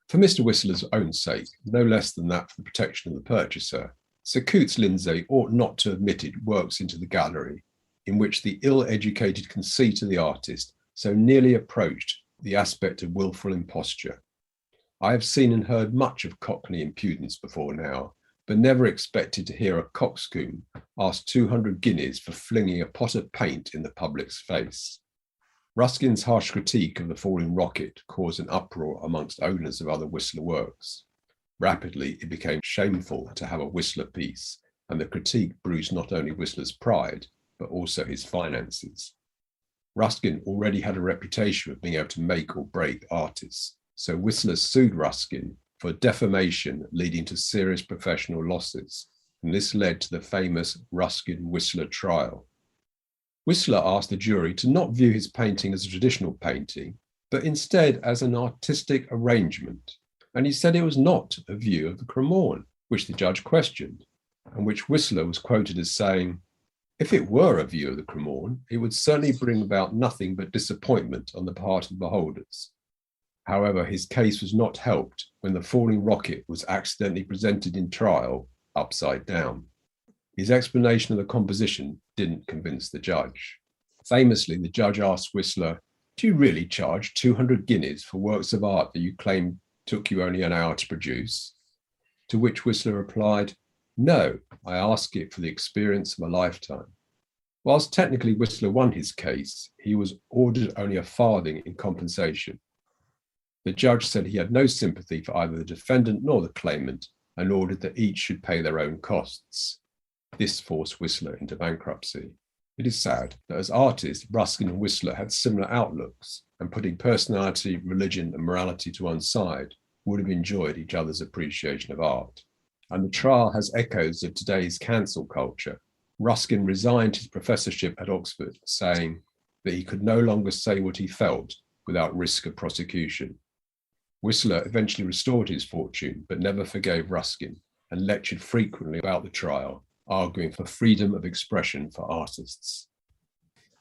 S2: For Mr. Whistler's own sake, no less than that for the protection of the purchaser, Sir Coutts Lindsay ought not to have admitted works into the gallery in which the ill-educated conceit of the artist so nearly approached the aspect of wilful imposture. I have seen and heard much of Cockney impudence before now, but never expected to hear a coxcomb ask 200 guineas for flinging a pot of paint in the public's face. Ruskin's harsh critique of The Falling Rocket caused an uproar amongst owners of other Whistler works. Rapidly, it became shameful to have a Whistler piece, and the critique bruised not only Whistler's pride, but also his finances. Ruskin already had a reputation of being able to make or break artists, so Whistler sued Ruskin for defamation leading to serious professional losses, and this led to the famous Ruskin-Whistler trial. Whistler asked the jury to not view his painting as a traditional painting, but instead as an artistic arrangement, and he said it was not a view of the Cremorne, which the judge questioned, and which Whistler was quoted as saying, "If it were a view of the Cremorne, it would certainly bring about nothing but disappointment on the part of the beholders." However, his case was not helped when The Falling Rocket was accidentally presented in trial upside down. His explanation of the composition didn't convince the judge. Famously, the judge asked Whistler, "Do you really charge 200 guineas for works of art that you claim took you only an hour to produce?" To which Whistler replied, "No, I ask it for the experience of a lifetime." Whilst technically Whistler won his case, he was ordered only a farthing in compensation. The judge said he had no sympathy for either the defendant nor the claimant and ordered that each should pay their own costs. This forced Whistler into bankruptcy. It is sad that as artists, Ruskin and Whistler had similar outlooks, and putting personality, religion, and morality to one side, would have enjoyed each other's appreciation of art. and the trial has echoes of today's cancel culture. Ruskin resigned his professorship at Oxford, saying that he could no longer say what he felt without risk of prosecution. Whistler eventually restored his fortune, but never forgave Ruskin and lectured frequently about the trial, arguing for freedom of expression for artists.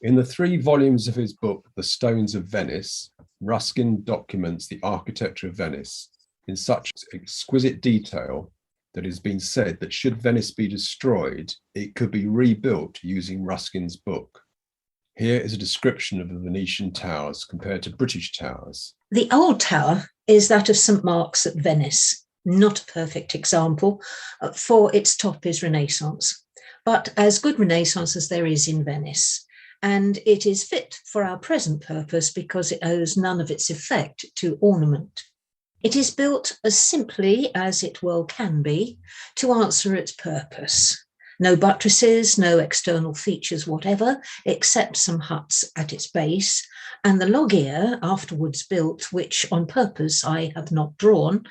S2: In the 3 volumes of his book, The Stones of Venice, Ruskin documents the architecture of Venice in such exquisite detail that it has been said that should Venice be destroyed, it could be rebuilt using Ruskin's book. Here is a description of the Venetian towers compared to British towers.
S3: The old tower is that of St. Mark's at Venice, not a perfect example, for its top is Renaissance, but as good Renaissance as there is in Venice. And it is fit for our present purpose because it owes none of its effect to ornament. It is built as simply as it well can be to answer its purpose. No buttresses, no external features whatever, except some huts at its base, and the loggia afterwards built, which on purpose I have not drawn,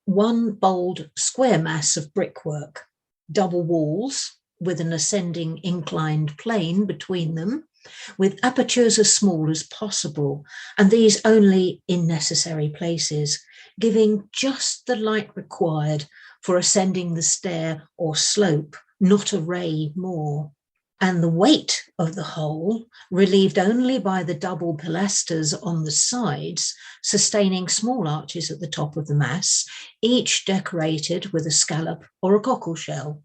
S3: one bold square mass of brickwork, double walls with an ascending inclined plane between them, with apertures as small as possible, and these only in necessary places, giving just the light required for ascending the stair or slope, not a ray more. And the weight of the whole, relieved only by the double pilasters on the sides, sustaining small arches at the top of the mass, each decorated with a scallop or a cockle shell,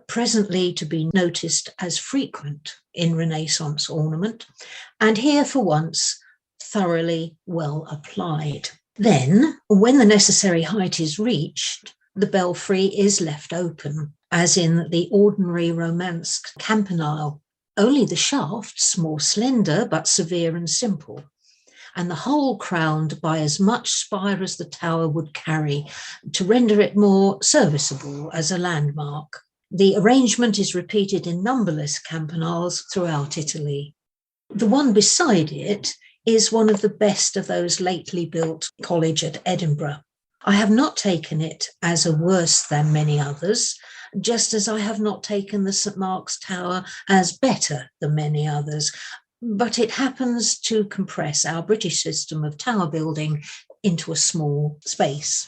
S3: presently to be noticed as frequent in Renaissance ornament, and here for once thoroughly well applied. Then, when the necessary height is reached, the belfry is left open, as in the ordinary Romanesque campanile, only the shafts more slender but severe and simple, and the whole crowned by as much spire as the tower would carry to render it more serviceable as a landmark. The arrangement is repeated in numberless campaniles throughout Italy. The one beside it is one of the best of those lately built college at Edinburgh. I have not taken it as a worse than many others, just as I have not taken the St. Mark's Tower as better than many others, but it happens to compress our British system of tower building into a small space.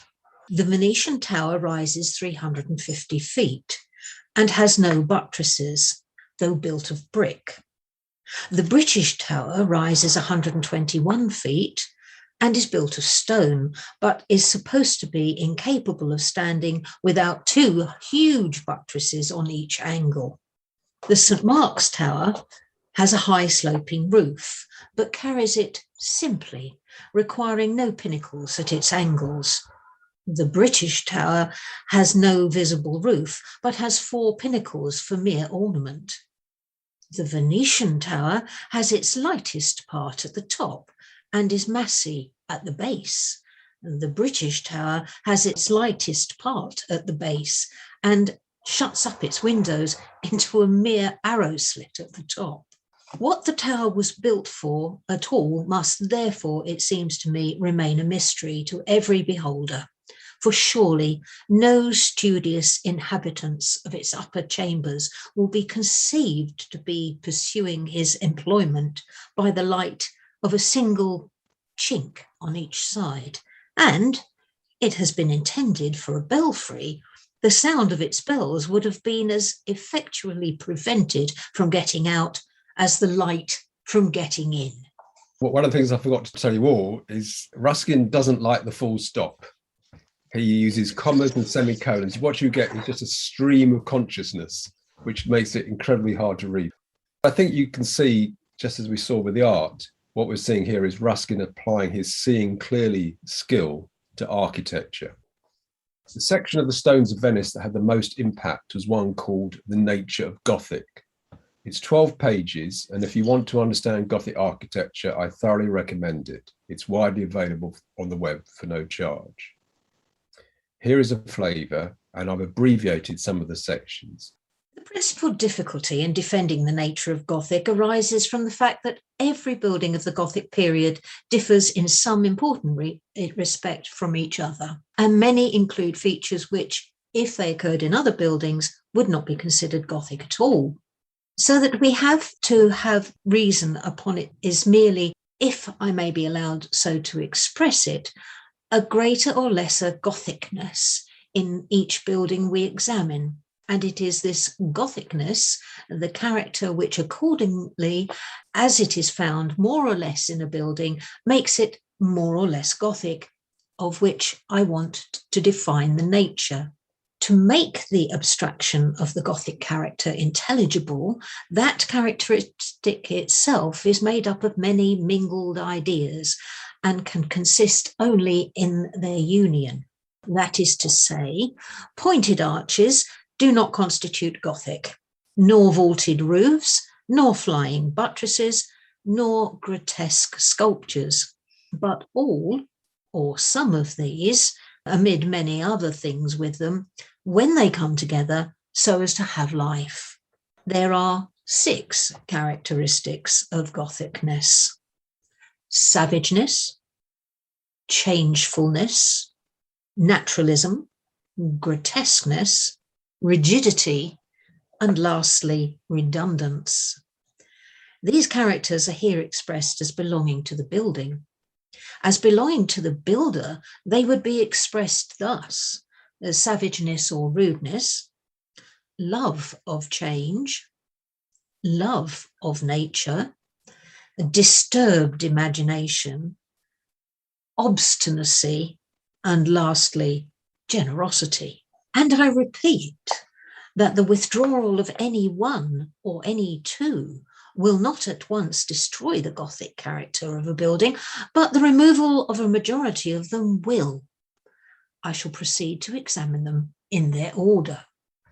S3: The Venetian tower rises 350 feet and has no buttresses, though built of brick. The British tower rises 121 feet and is built of stone, but is supposed to be incapable of standing without 2 huge buttresses on each angle. The St. Mark's Tower has a high sloping roof, but carries it simply, requiring no pinnacles at its angles. The British Tower has no visible roof, but has 4 pinnacles for mere ornament. The Venetian Tower has its lightest part at the top and is massy at the base. The British Tower has its lightest part at the base and shuts up its windows into a mere arrow slit at the top. What the tower was built for at all must therefore, it seems to me, remain a mystery to every beholder. For surely no studious inhabitants of its upper chambers will be conceived to be pursuing his employment by the light of a single chink on each side. And it has been intended for a belfry. The sound of its bells would have been as effectually prevented from getting out as the light from getting in.
S2: Well, one of the things I forgot to tell you all is Ruskin doesn't like the full stop. He uses commas and semicolons. What you get is just a stream of consciousness, which makes it incredibly hard to read. I think you can see, just as we saw with the art, what we're seeing here is Ruskin applying his seeing clearly skill to architecture. The section of the Stones of Venice that had the most impact was one called The Nature of Gothic. It's 12 pages, and if you want to understand Gothic architecture, I thoroughly recommend it. It's widely available on the web for no charge. Here is a flavour, and I've abbreviated some of the sections.
S3: The principal difficulty in defending the nature of Gothic arises from the fact that every building of the Gothic period differs in some important respect from each other, and many include features which, if they occurred in other buildings, would not be considered Gothic at all. So that we have to have reason upon it is merely, if I may be allowed so to express it, a greater or lesser Gothicness in each building we examine. And it is this Gothicness, the character which accordingly, as it is found more or less in a building, makes it more or less Gothic, of which I want to define the nature. To make the abstraction of the Gothic character intelligible, that characteristic itself is made up of many mingled ideas and can consist only in their union. That is to say, pointed arches do not constitute Gothic, nor vaulted roofs, nor flying buttresses, nor grotesque sculptures, but all, or some of these, amid many other things with them, when they come together so as to have life. There are 6 characteristics of Gothicness: savageness, changefulness, naturalism, grotesqueness, rigidity, and lastly, redundance. These characters are here expressed as belonging to the building. As belonging to the builder, they would be expressed thus: as savageness or rudeness, love of change, love of nature, a disturbed imagination, obstinacy, and lastly, generosity. And I repeat that the withdrawal of any one or any two will not at once destroy the Gothic character of a building, but the removal of a majority of them will. I shall proceed to examine them in their order.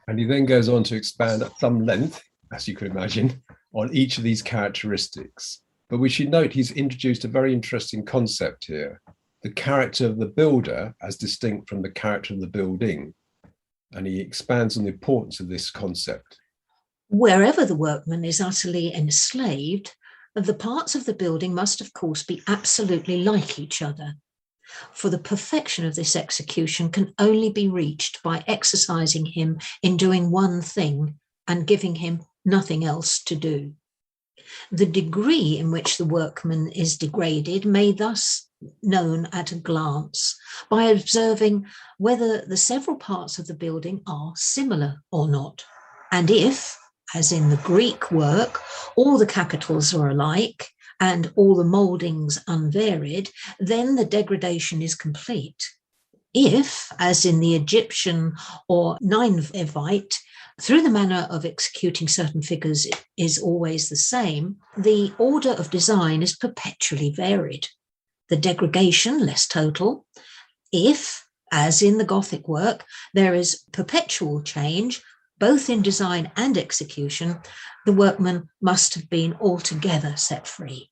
S2: And he then goes on to expand at some length, as you can imagine, on each of these characteristics. But we should note he's introduced a very interesting concept here: the character of the builder as distinct from the character of the building. And he expands on the importance of this concept.
S3: Wherever the workman is utterly enslaved, the parts of the building must, of course, be absolutely like each other. For the perfection of this execution can only be reached by exercising him in doing one thing and giving him nothing else to do. The degree in which the workman is degraded may thus known at a glance by observing whether the several parts of the building are similar or not. And if, as in the Greek work, all the capitals are alike and all the mouldings unvaried, then the degradation is complete. If, as in the Egyptian or Ninevite, through the manner of executing certain figures is always the same, the order of design is perpetually varied, the degradation less total. If, as in the Gothic work, there is perpetual change, both in design and execution, the workman must have been altogether set free.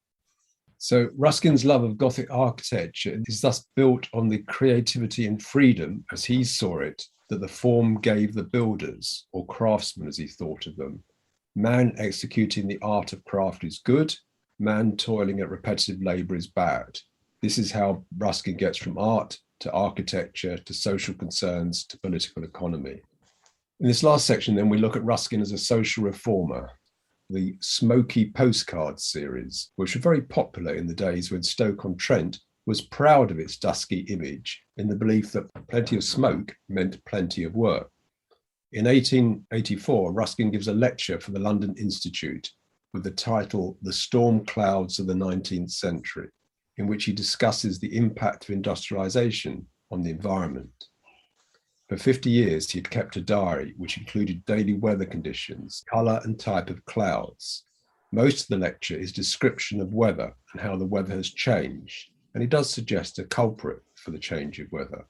S2: So Ruskin's love of Gothic architecture is thus built on the creativity and freedom, as he saw it, that the form gave the builders, or craftsmen as he thought of them. Man executing the art of craft is good, man toiling at repetitive labour is bad. This is how Ruskin gets from art to architecture to social concerns to political economy. In this last section, then, we look at Ruskin as a social reformer. The Smoky Postcards series, which were very popular in the days when Stoke-on-Trent was proud of its dusky image in the belief that plenty of smoke meant plenty of work. In 1884, Ruskin gives a lecture for the London Institute with the title The Storm Clouds of the 19th Century, in which he discusses the impact of industrialization on the environment. For 50 years, he had kept a diary which included daily weather conditions, colour and type of clouds. Most of the lecture is description of weather and how the weather has changed, and he does suggest a culprit for the change of weather.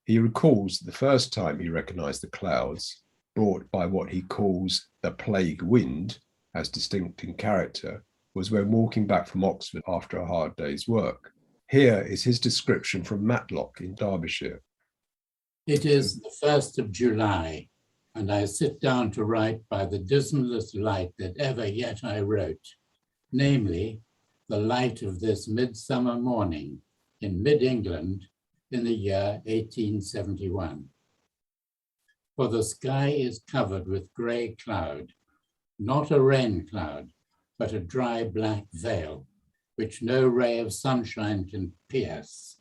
S2: He recalls the first time he recognised the clouds, brought by what he calls the plague wind, as distinct in character, was when walking back from Oxford after a hard day's work. Here is his description from Matlock in Derbyshire.
S4: It is the 1st of July, and I sit down to write by the dismalest light that ever yet I wrote, namely, the light of this midsummer morning in mid-England in the year 1871. for the sky is covered with grey cloud, not a rain cloud, but a dry black veil, which no ray of sunshine can pierce,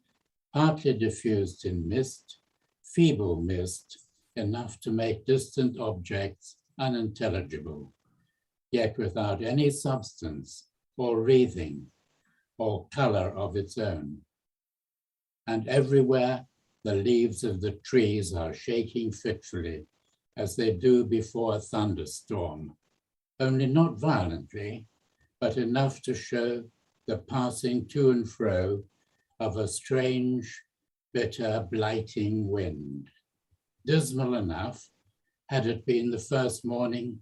S4: partly diffused in mist, feeble mist, enough to make distant objects unintelligible, yet without any substance or wreathing or colour of its own. And everywhere the leaves of the trees are shaking fitfully, as they do before a thunderstorm, only not violently, but enough to show the passing to and fro of a strange, bitter, blighting wind. Dismal enough, had it been the first morning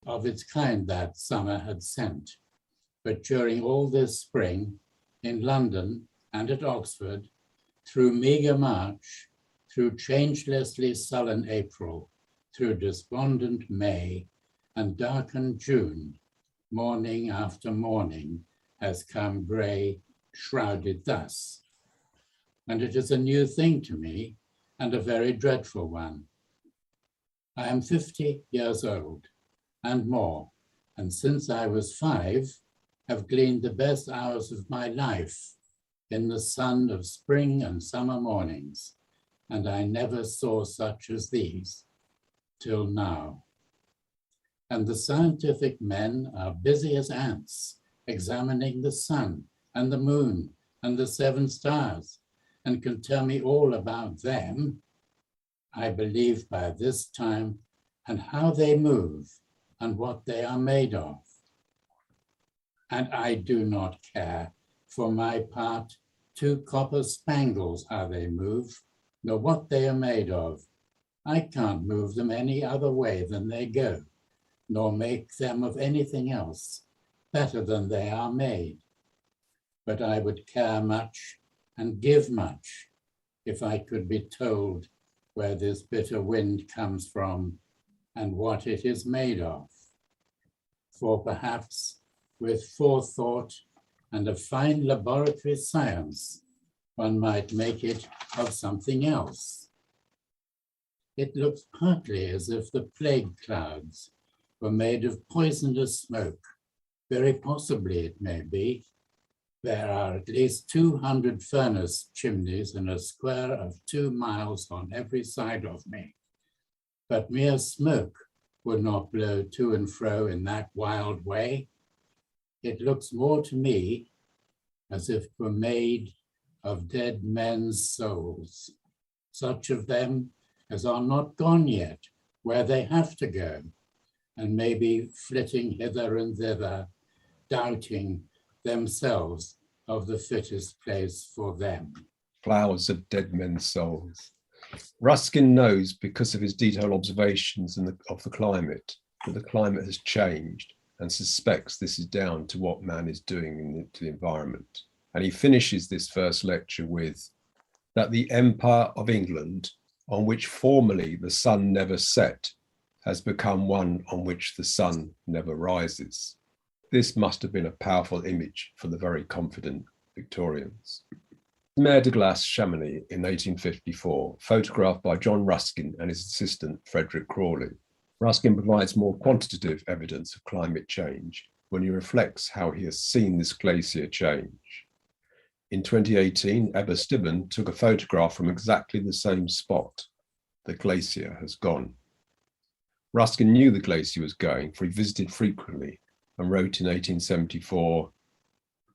S4: of its kind that summer had sent. But during all this spring, in London and at Oxford, through meagre March, through changelessly sullen April, through despondent May, and darkened June, morning after morning has come grey, shrouded thus. And it is a new thing to me, and a very dreadful one. I am 50 years old and more, and since I was 5, have gleaned the best hours of my life in the sun of spring and summer mornings, and I never saw such as these till now. And the scientific men are busy as ants, examining the sun and the moon and the 7 stars, and can tell me all about them, I believe by this time, and how they move and what they are made of. And I do not care, for my part, 2 copper spangles how they move, nor what they are made of. I can't move them any other way than they go, nor make them of anything else better than they are made. But I would care much and give much if I could be told where this bitter wind comes from and what it is made of. For perhaps with forethought and a fine laboratory science, one might make it of something else. It looks partly as if the plague clouds were made of poisonous smoke. Very possibly it may be. There are at least 200 furnace chimneys in a square of 2 miles on every side of me. But mere smoke would not blow to and fro in that wild way. It looks more to me as if it were made of dead men's souls, such of them as are not gone yet where they have to go, and maybe flitting hither and thither, doubting themselves of the fittest place for them.
S2: Flowers of dead men's souls. Ruskin knows, because of his detailed observations of the climate, that the climate has changed, and suspects this is down to what man is doing to the environment. And he finishes this first lecture with that the Empire of England, on which formerly the sun never set, has become one on which the sun never rises. This must have been a powerful image for the very confident Victorians. Maire de Glace, Chamonix, in 1854, photographed by John Ruskin and his assistant Frederick Crawley. Ruskin provides more quantitative evidence of climate change when he reflects how he has seen this glacier change. In 2018, Ebba Stibben took a photograph from exactly the same spot. The glacier has gone. Ruskin knew the glacier was going, for he visited frequently, and wrote in 1874,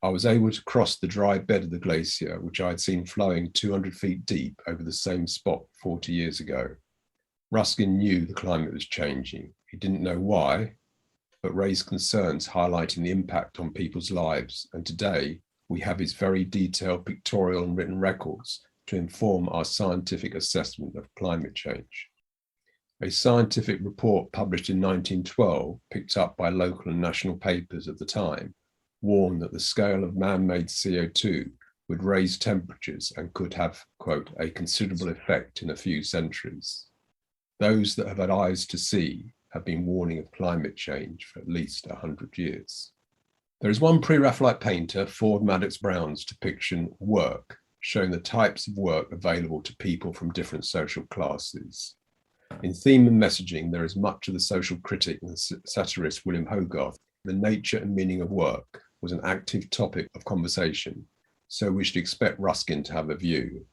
S2: "I was able to cross the dry bed of the glacier, which I had seen flowing 200 feet deep over the same spot 40 years ago." Ruskin knew the climate was changing. He didn't know why, but raised concerns highlighting the impact on people's lives. And today, we have his very detailed pictorial and written records to inform our scientific assessment of climate change. A scientific report published in 1912, picked up by local and national papers at the time, warned that the scale of man-made CO2 would raise temperatures and could have, quote, a considerable effect in a few centuries. Those that have had eyes to see have been warning of climate change for at least 100 years. There is one pre-Raphaelite painter, Ford Madox Brown's depiction, Work, showing the types of work available to people from different social classes. In theme and messaging, there is much of the social critic and satirist William Hogarth. The nature and meaning of work was an active topic of conversation, so we should expect Ruskin to have a view.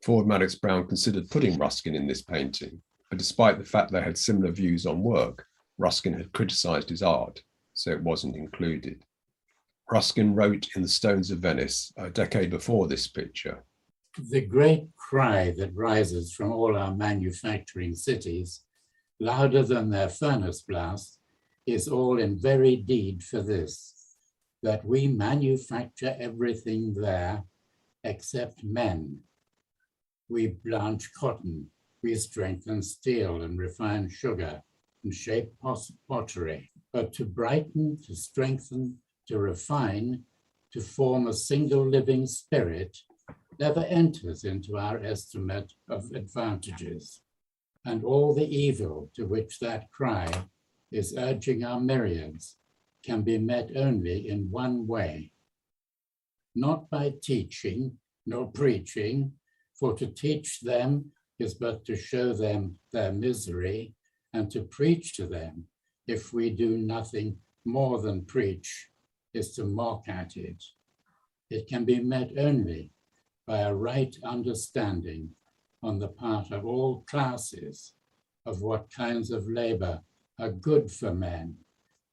S2: Ford Madox Brown considered putting Ruskin in this painting, but despite the fact they had similar views on work, Ruskin had criticised his art, so it wasn't included. Ruskin wrote in The Stones of Venice a decade before this picture.
S4: The great cry that rises from all our manufacturing cities, louder than their furnace blast, is all in very deed for this, that we manufacture everything there except men. We blanch cotton, we strengthen steel and refine sugar and shape pottery. But to brighten, to strengthen, to refine, to form a single living spirit never enters into our estimate of advantages. And all the evil to which that cry is urging our myriads can be met only in one way, not by teaching nor preaching, for to teach them is but to show them their misery, and to preach to them, if we do nothing more than preach, is to mock at it. It can be met only by a right understanding on the part of all classes of what kinds of labor are good for men,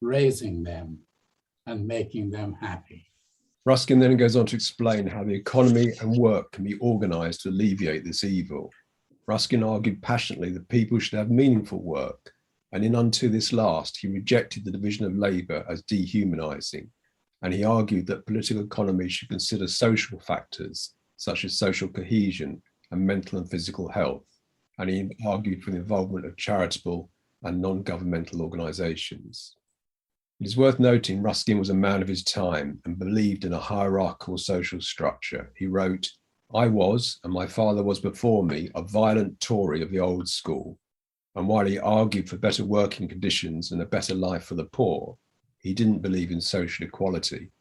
S4: raising them and making them happy.
S2: Ruskin then goes on to explain how the economy and work can be organized to alleviate this evil. Ruskin argued passionately that people should have meaningful work, and in Unto This Last, he rejected the division of labor as dehumanizing, and he argued that political economy should consider social factors such as social cohesion and mental and physical health, and he argued for the involvement of charitable and non-governmental organizations. It is worth noting Ruskin was a man of his time and believed in a hierarchical social structure. He wrote, "I was, and my father was before me, a violent Tory of the old school, and while he argued for better working conditions and a better life for the poor, he didn't believe in social equality,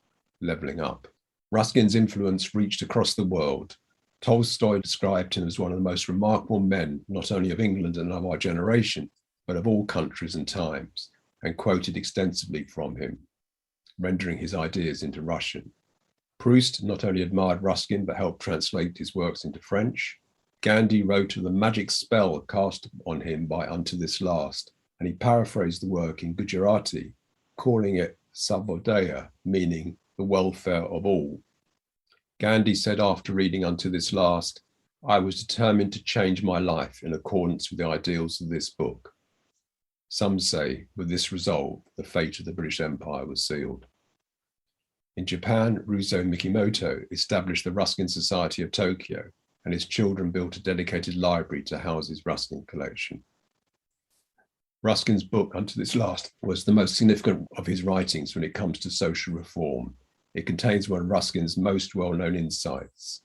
S2: levelling up." Ruskin's influence reached across the world. Tolstoy described him as one of the most remarkable men, not only of England and of our generation, but of all countries and times, and quoted extensively from him, rendering his ideas into Russian. Proust not only admired Ruskin, but helped translate his works into French. Gandhi wrote of the magic spell cast on him by Unto This Last, and he paraphrased the work in Gujarati, calling it Sarvodaya, meaning the welfare of all. Gandhi said after reading Unto This Last, "I was determined to change my life in accordance with the ideals of this book." Some say, with this resolve, the fate of the British Empire was sealed. In Japan, Ruzo Mikimoto established the Ruskin Society of Tokyo, and his children built a dedicated library to house his Ruskin collection. Ruskin's book, Unto This Last, was the most significant of his writings when it comes to social reform. It contains one of Ruskin's most well-known insights: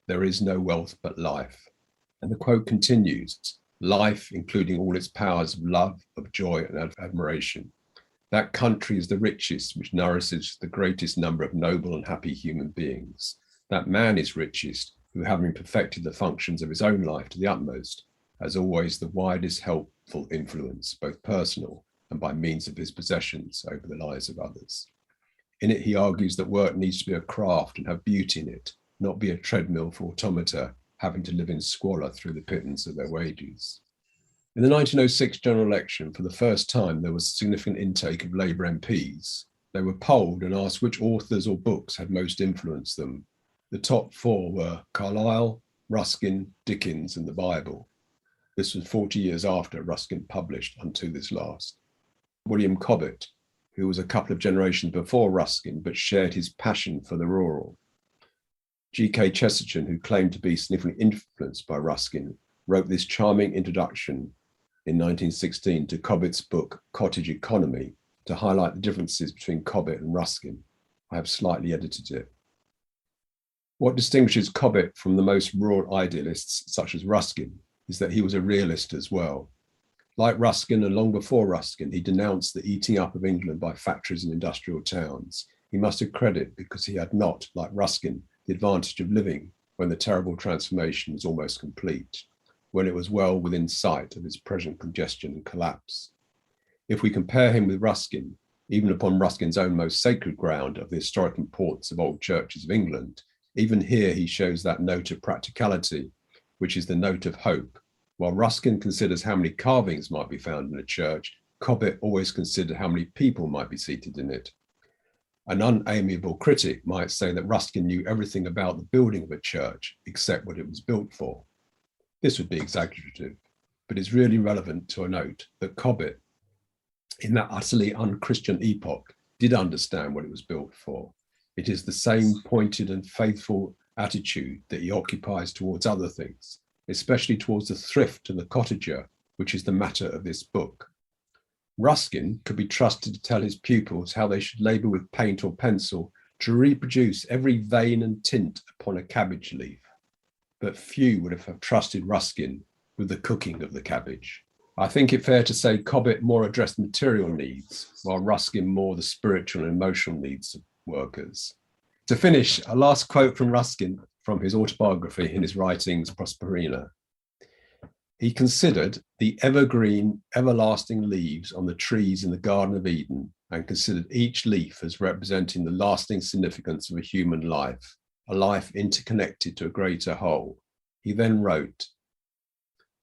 S2: "There is no wealth but life." And the quote continues, "Life, including all its powers of love, of joy, and admiration. That country is the richest, which nourishes the greatest number of noble and happy human beings. That man is richest, who, having perfected the functions of his own life to the utmost, has always the widest helpful influence, both personal and by means of his possessions, over the lives of others." In it, he argues that work needs to be a craft and have beauty in it, not be a treadmill for automata having to live in squalor through the pittance of their wages. In the 1906 general election, for the first time, there was a significant intake of Labour MPs. They were polled and asked which authors or books had most influenced them. The top four were Carlyle, Ruskin, Dickens, and the Bible. This was 40 years after Ruskin published Unto This Last. William Cobbett, who was a couple of generations before Ruskin, but shared his passion for the rural. G.K. Chesterton, who claimed to be significantly influenced by Ruskin, wrote this charming introduction in 1916 to Cobbett's book, Cottage Economy, to highlight the differences between Cobbett and Ruskin. I have slightly edited it. What distinguishes Cobbett from the most rural idealists, such as Ruskin, is that he was a realist as well. Like Ruskin, and long before Ruskin, he denounced the eating up of England by factories and industrial towns. He must have credit because he had not, like Ruskin, the advantage of living when the terrible transformation was almost complete. when it was well within sight of its present congestion and collapse. If we compare him with Ruskin, even upon Ruskin's own most sacred ground of the historic importance of old churches of England, even here he shows that note of practicality, which is the note of hope. While Ruskin considers how many carvings might be found in a church, Cobbett always considered how many people might be seated in it. An unamiable critic might say that Ruskin knew everything about the building of a church except what it was built for. This would be exaggerative, but it's really relevant to a note that Cobbett, in that utterly unchristian epoch, did understand what it was built for. It is the same pointed and faithful attitude that he occupies towards other things, especially towards the thrift and the cottager, which is the matter of this book. Ruskin could be trusted to tell his pupils how they should labour with paint or pencil to reproduce every vein and tint upon a cabbage leaf. But few would have trusted Ruskin with the cooking of the cabbage. I think it fair to say Cobbett more addressed material needs, while Ruskin more the spiritual and emotional needs of workers. To finish, a last quote from Ruskin from his autobiography in his writings Proserpina. He considered the evergreen, everlasting leaves on the trees in the Garden of Eden and considered each leaf as representing the lasting significance of a human life, a life interconnected to a greater whole. He then wrote,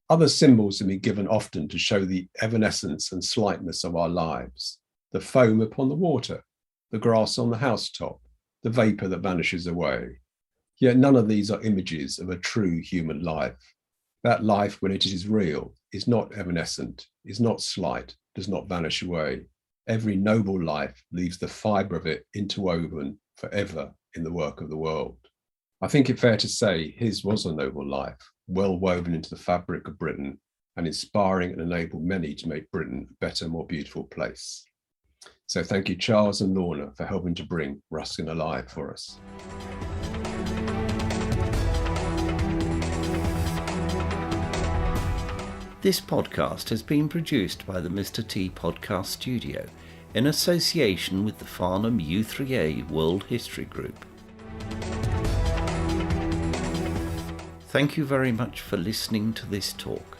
S2: "Other symbols have been given often to show the evanescence and slightness of our lives, the foam upon the water, the grass on the housetop, the vapour that vanishes away. Yet none of these are images of a true human life. That life, when it is real, is not evanescent, is not slight, does not vanish away. Every noble life leaves the fibre of it interwoven forever in the work of the world." I think it fair to say his was a noble life, well woven into the fabric of Britain and inspiring and enabled many to make Britain a better, more beautiful place. So thank you, Charles and Lorna, for helping to bring Ruskin alive for us.
S1: This podcast has been produced by the Mr. T Podcast Studio in association with the Farnham U3A World History Group. Thank you very much for listening to this talk.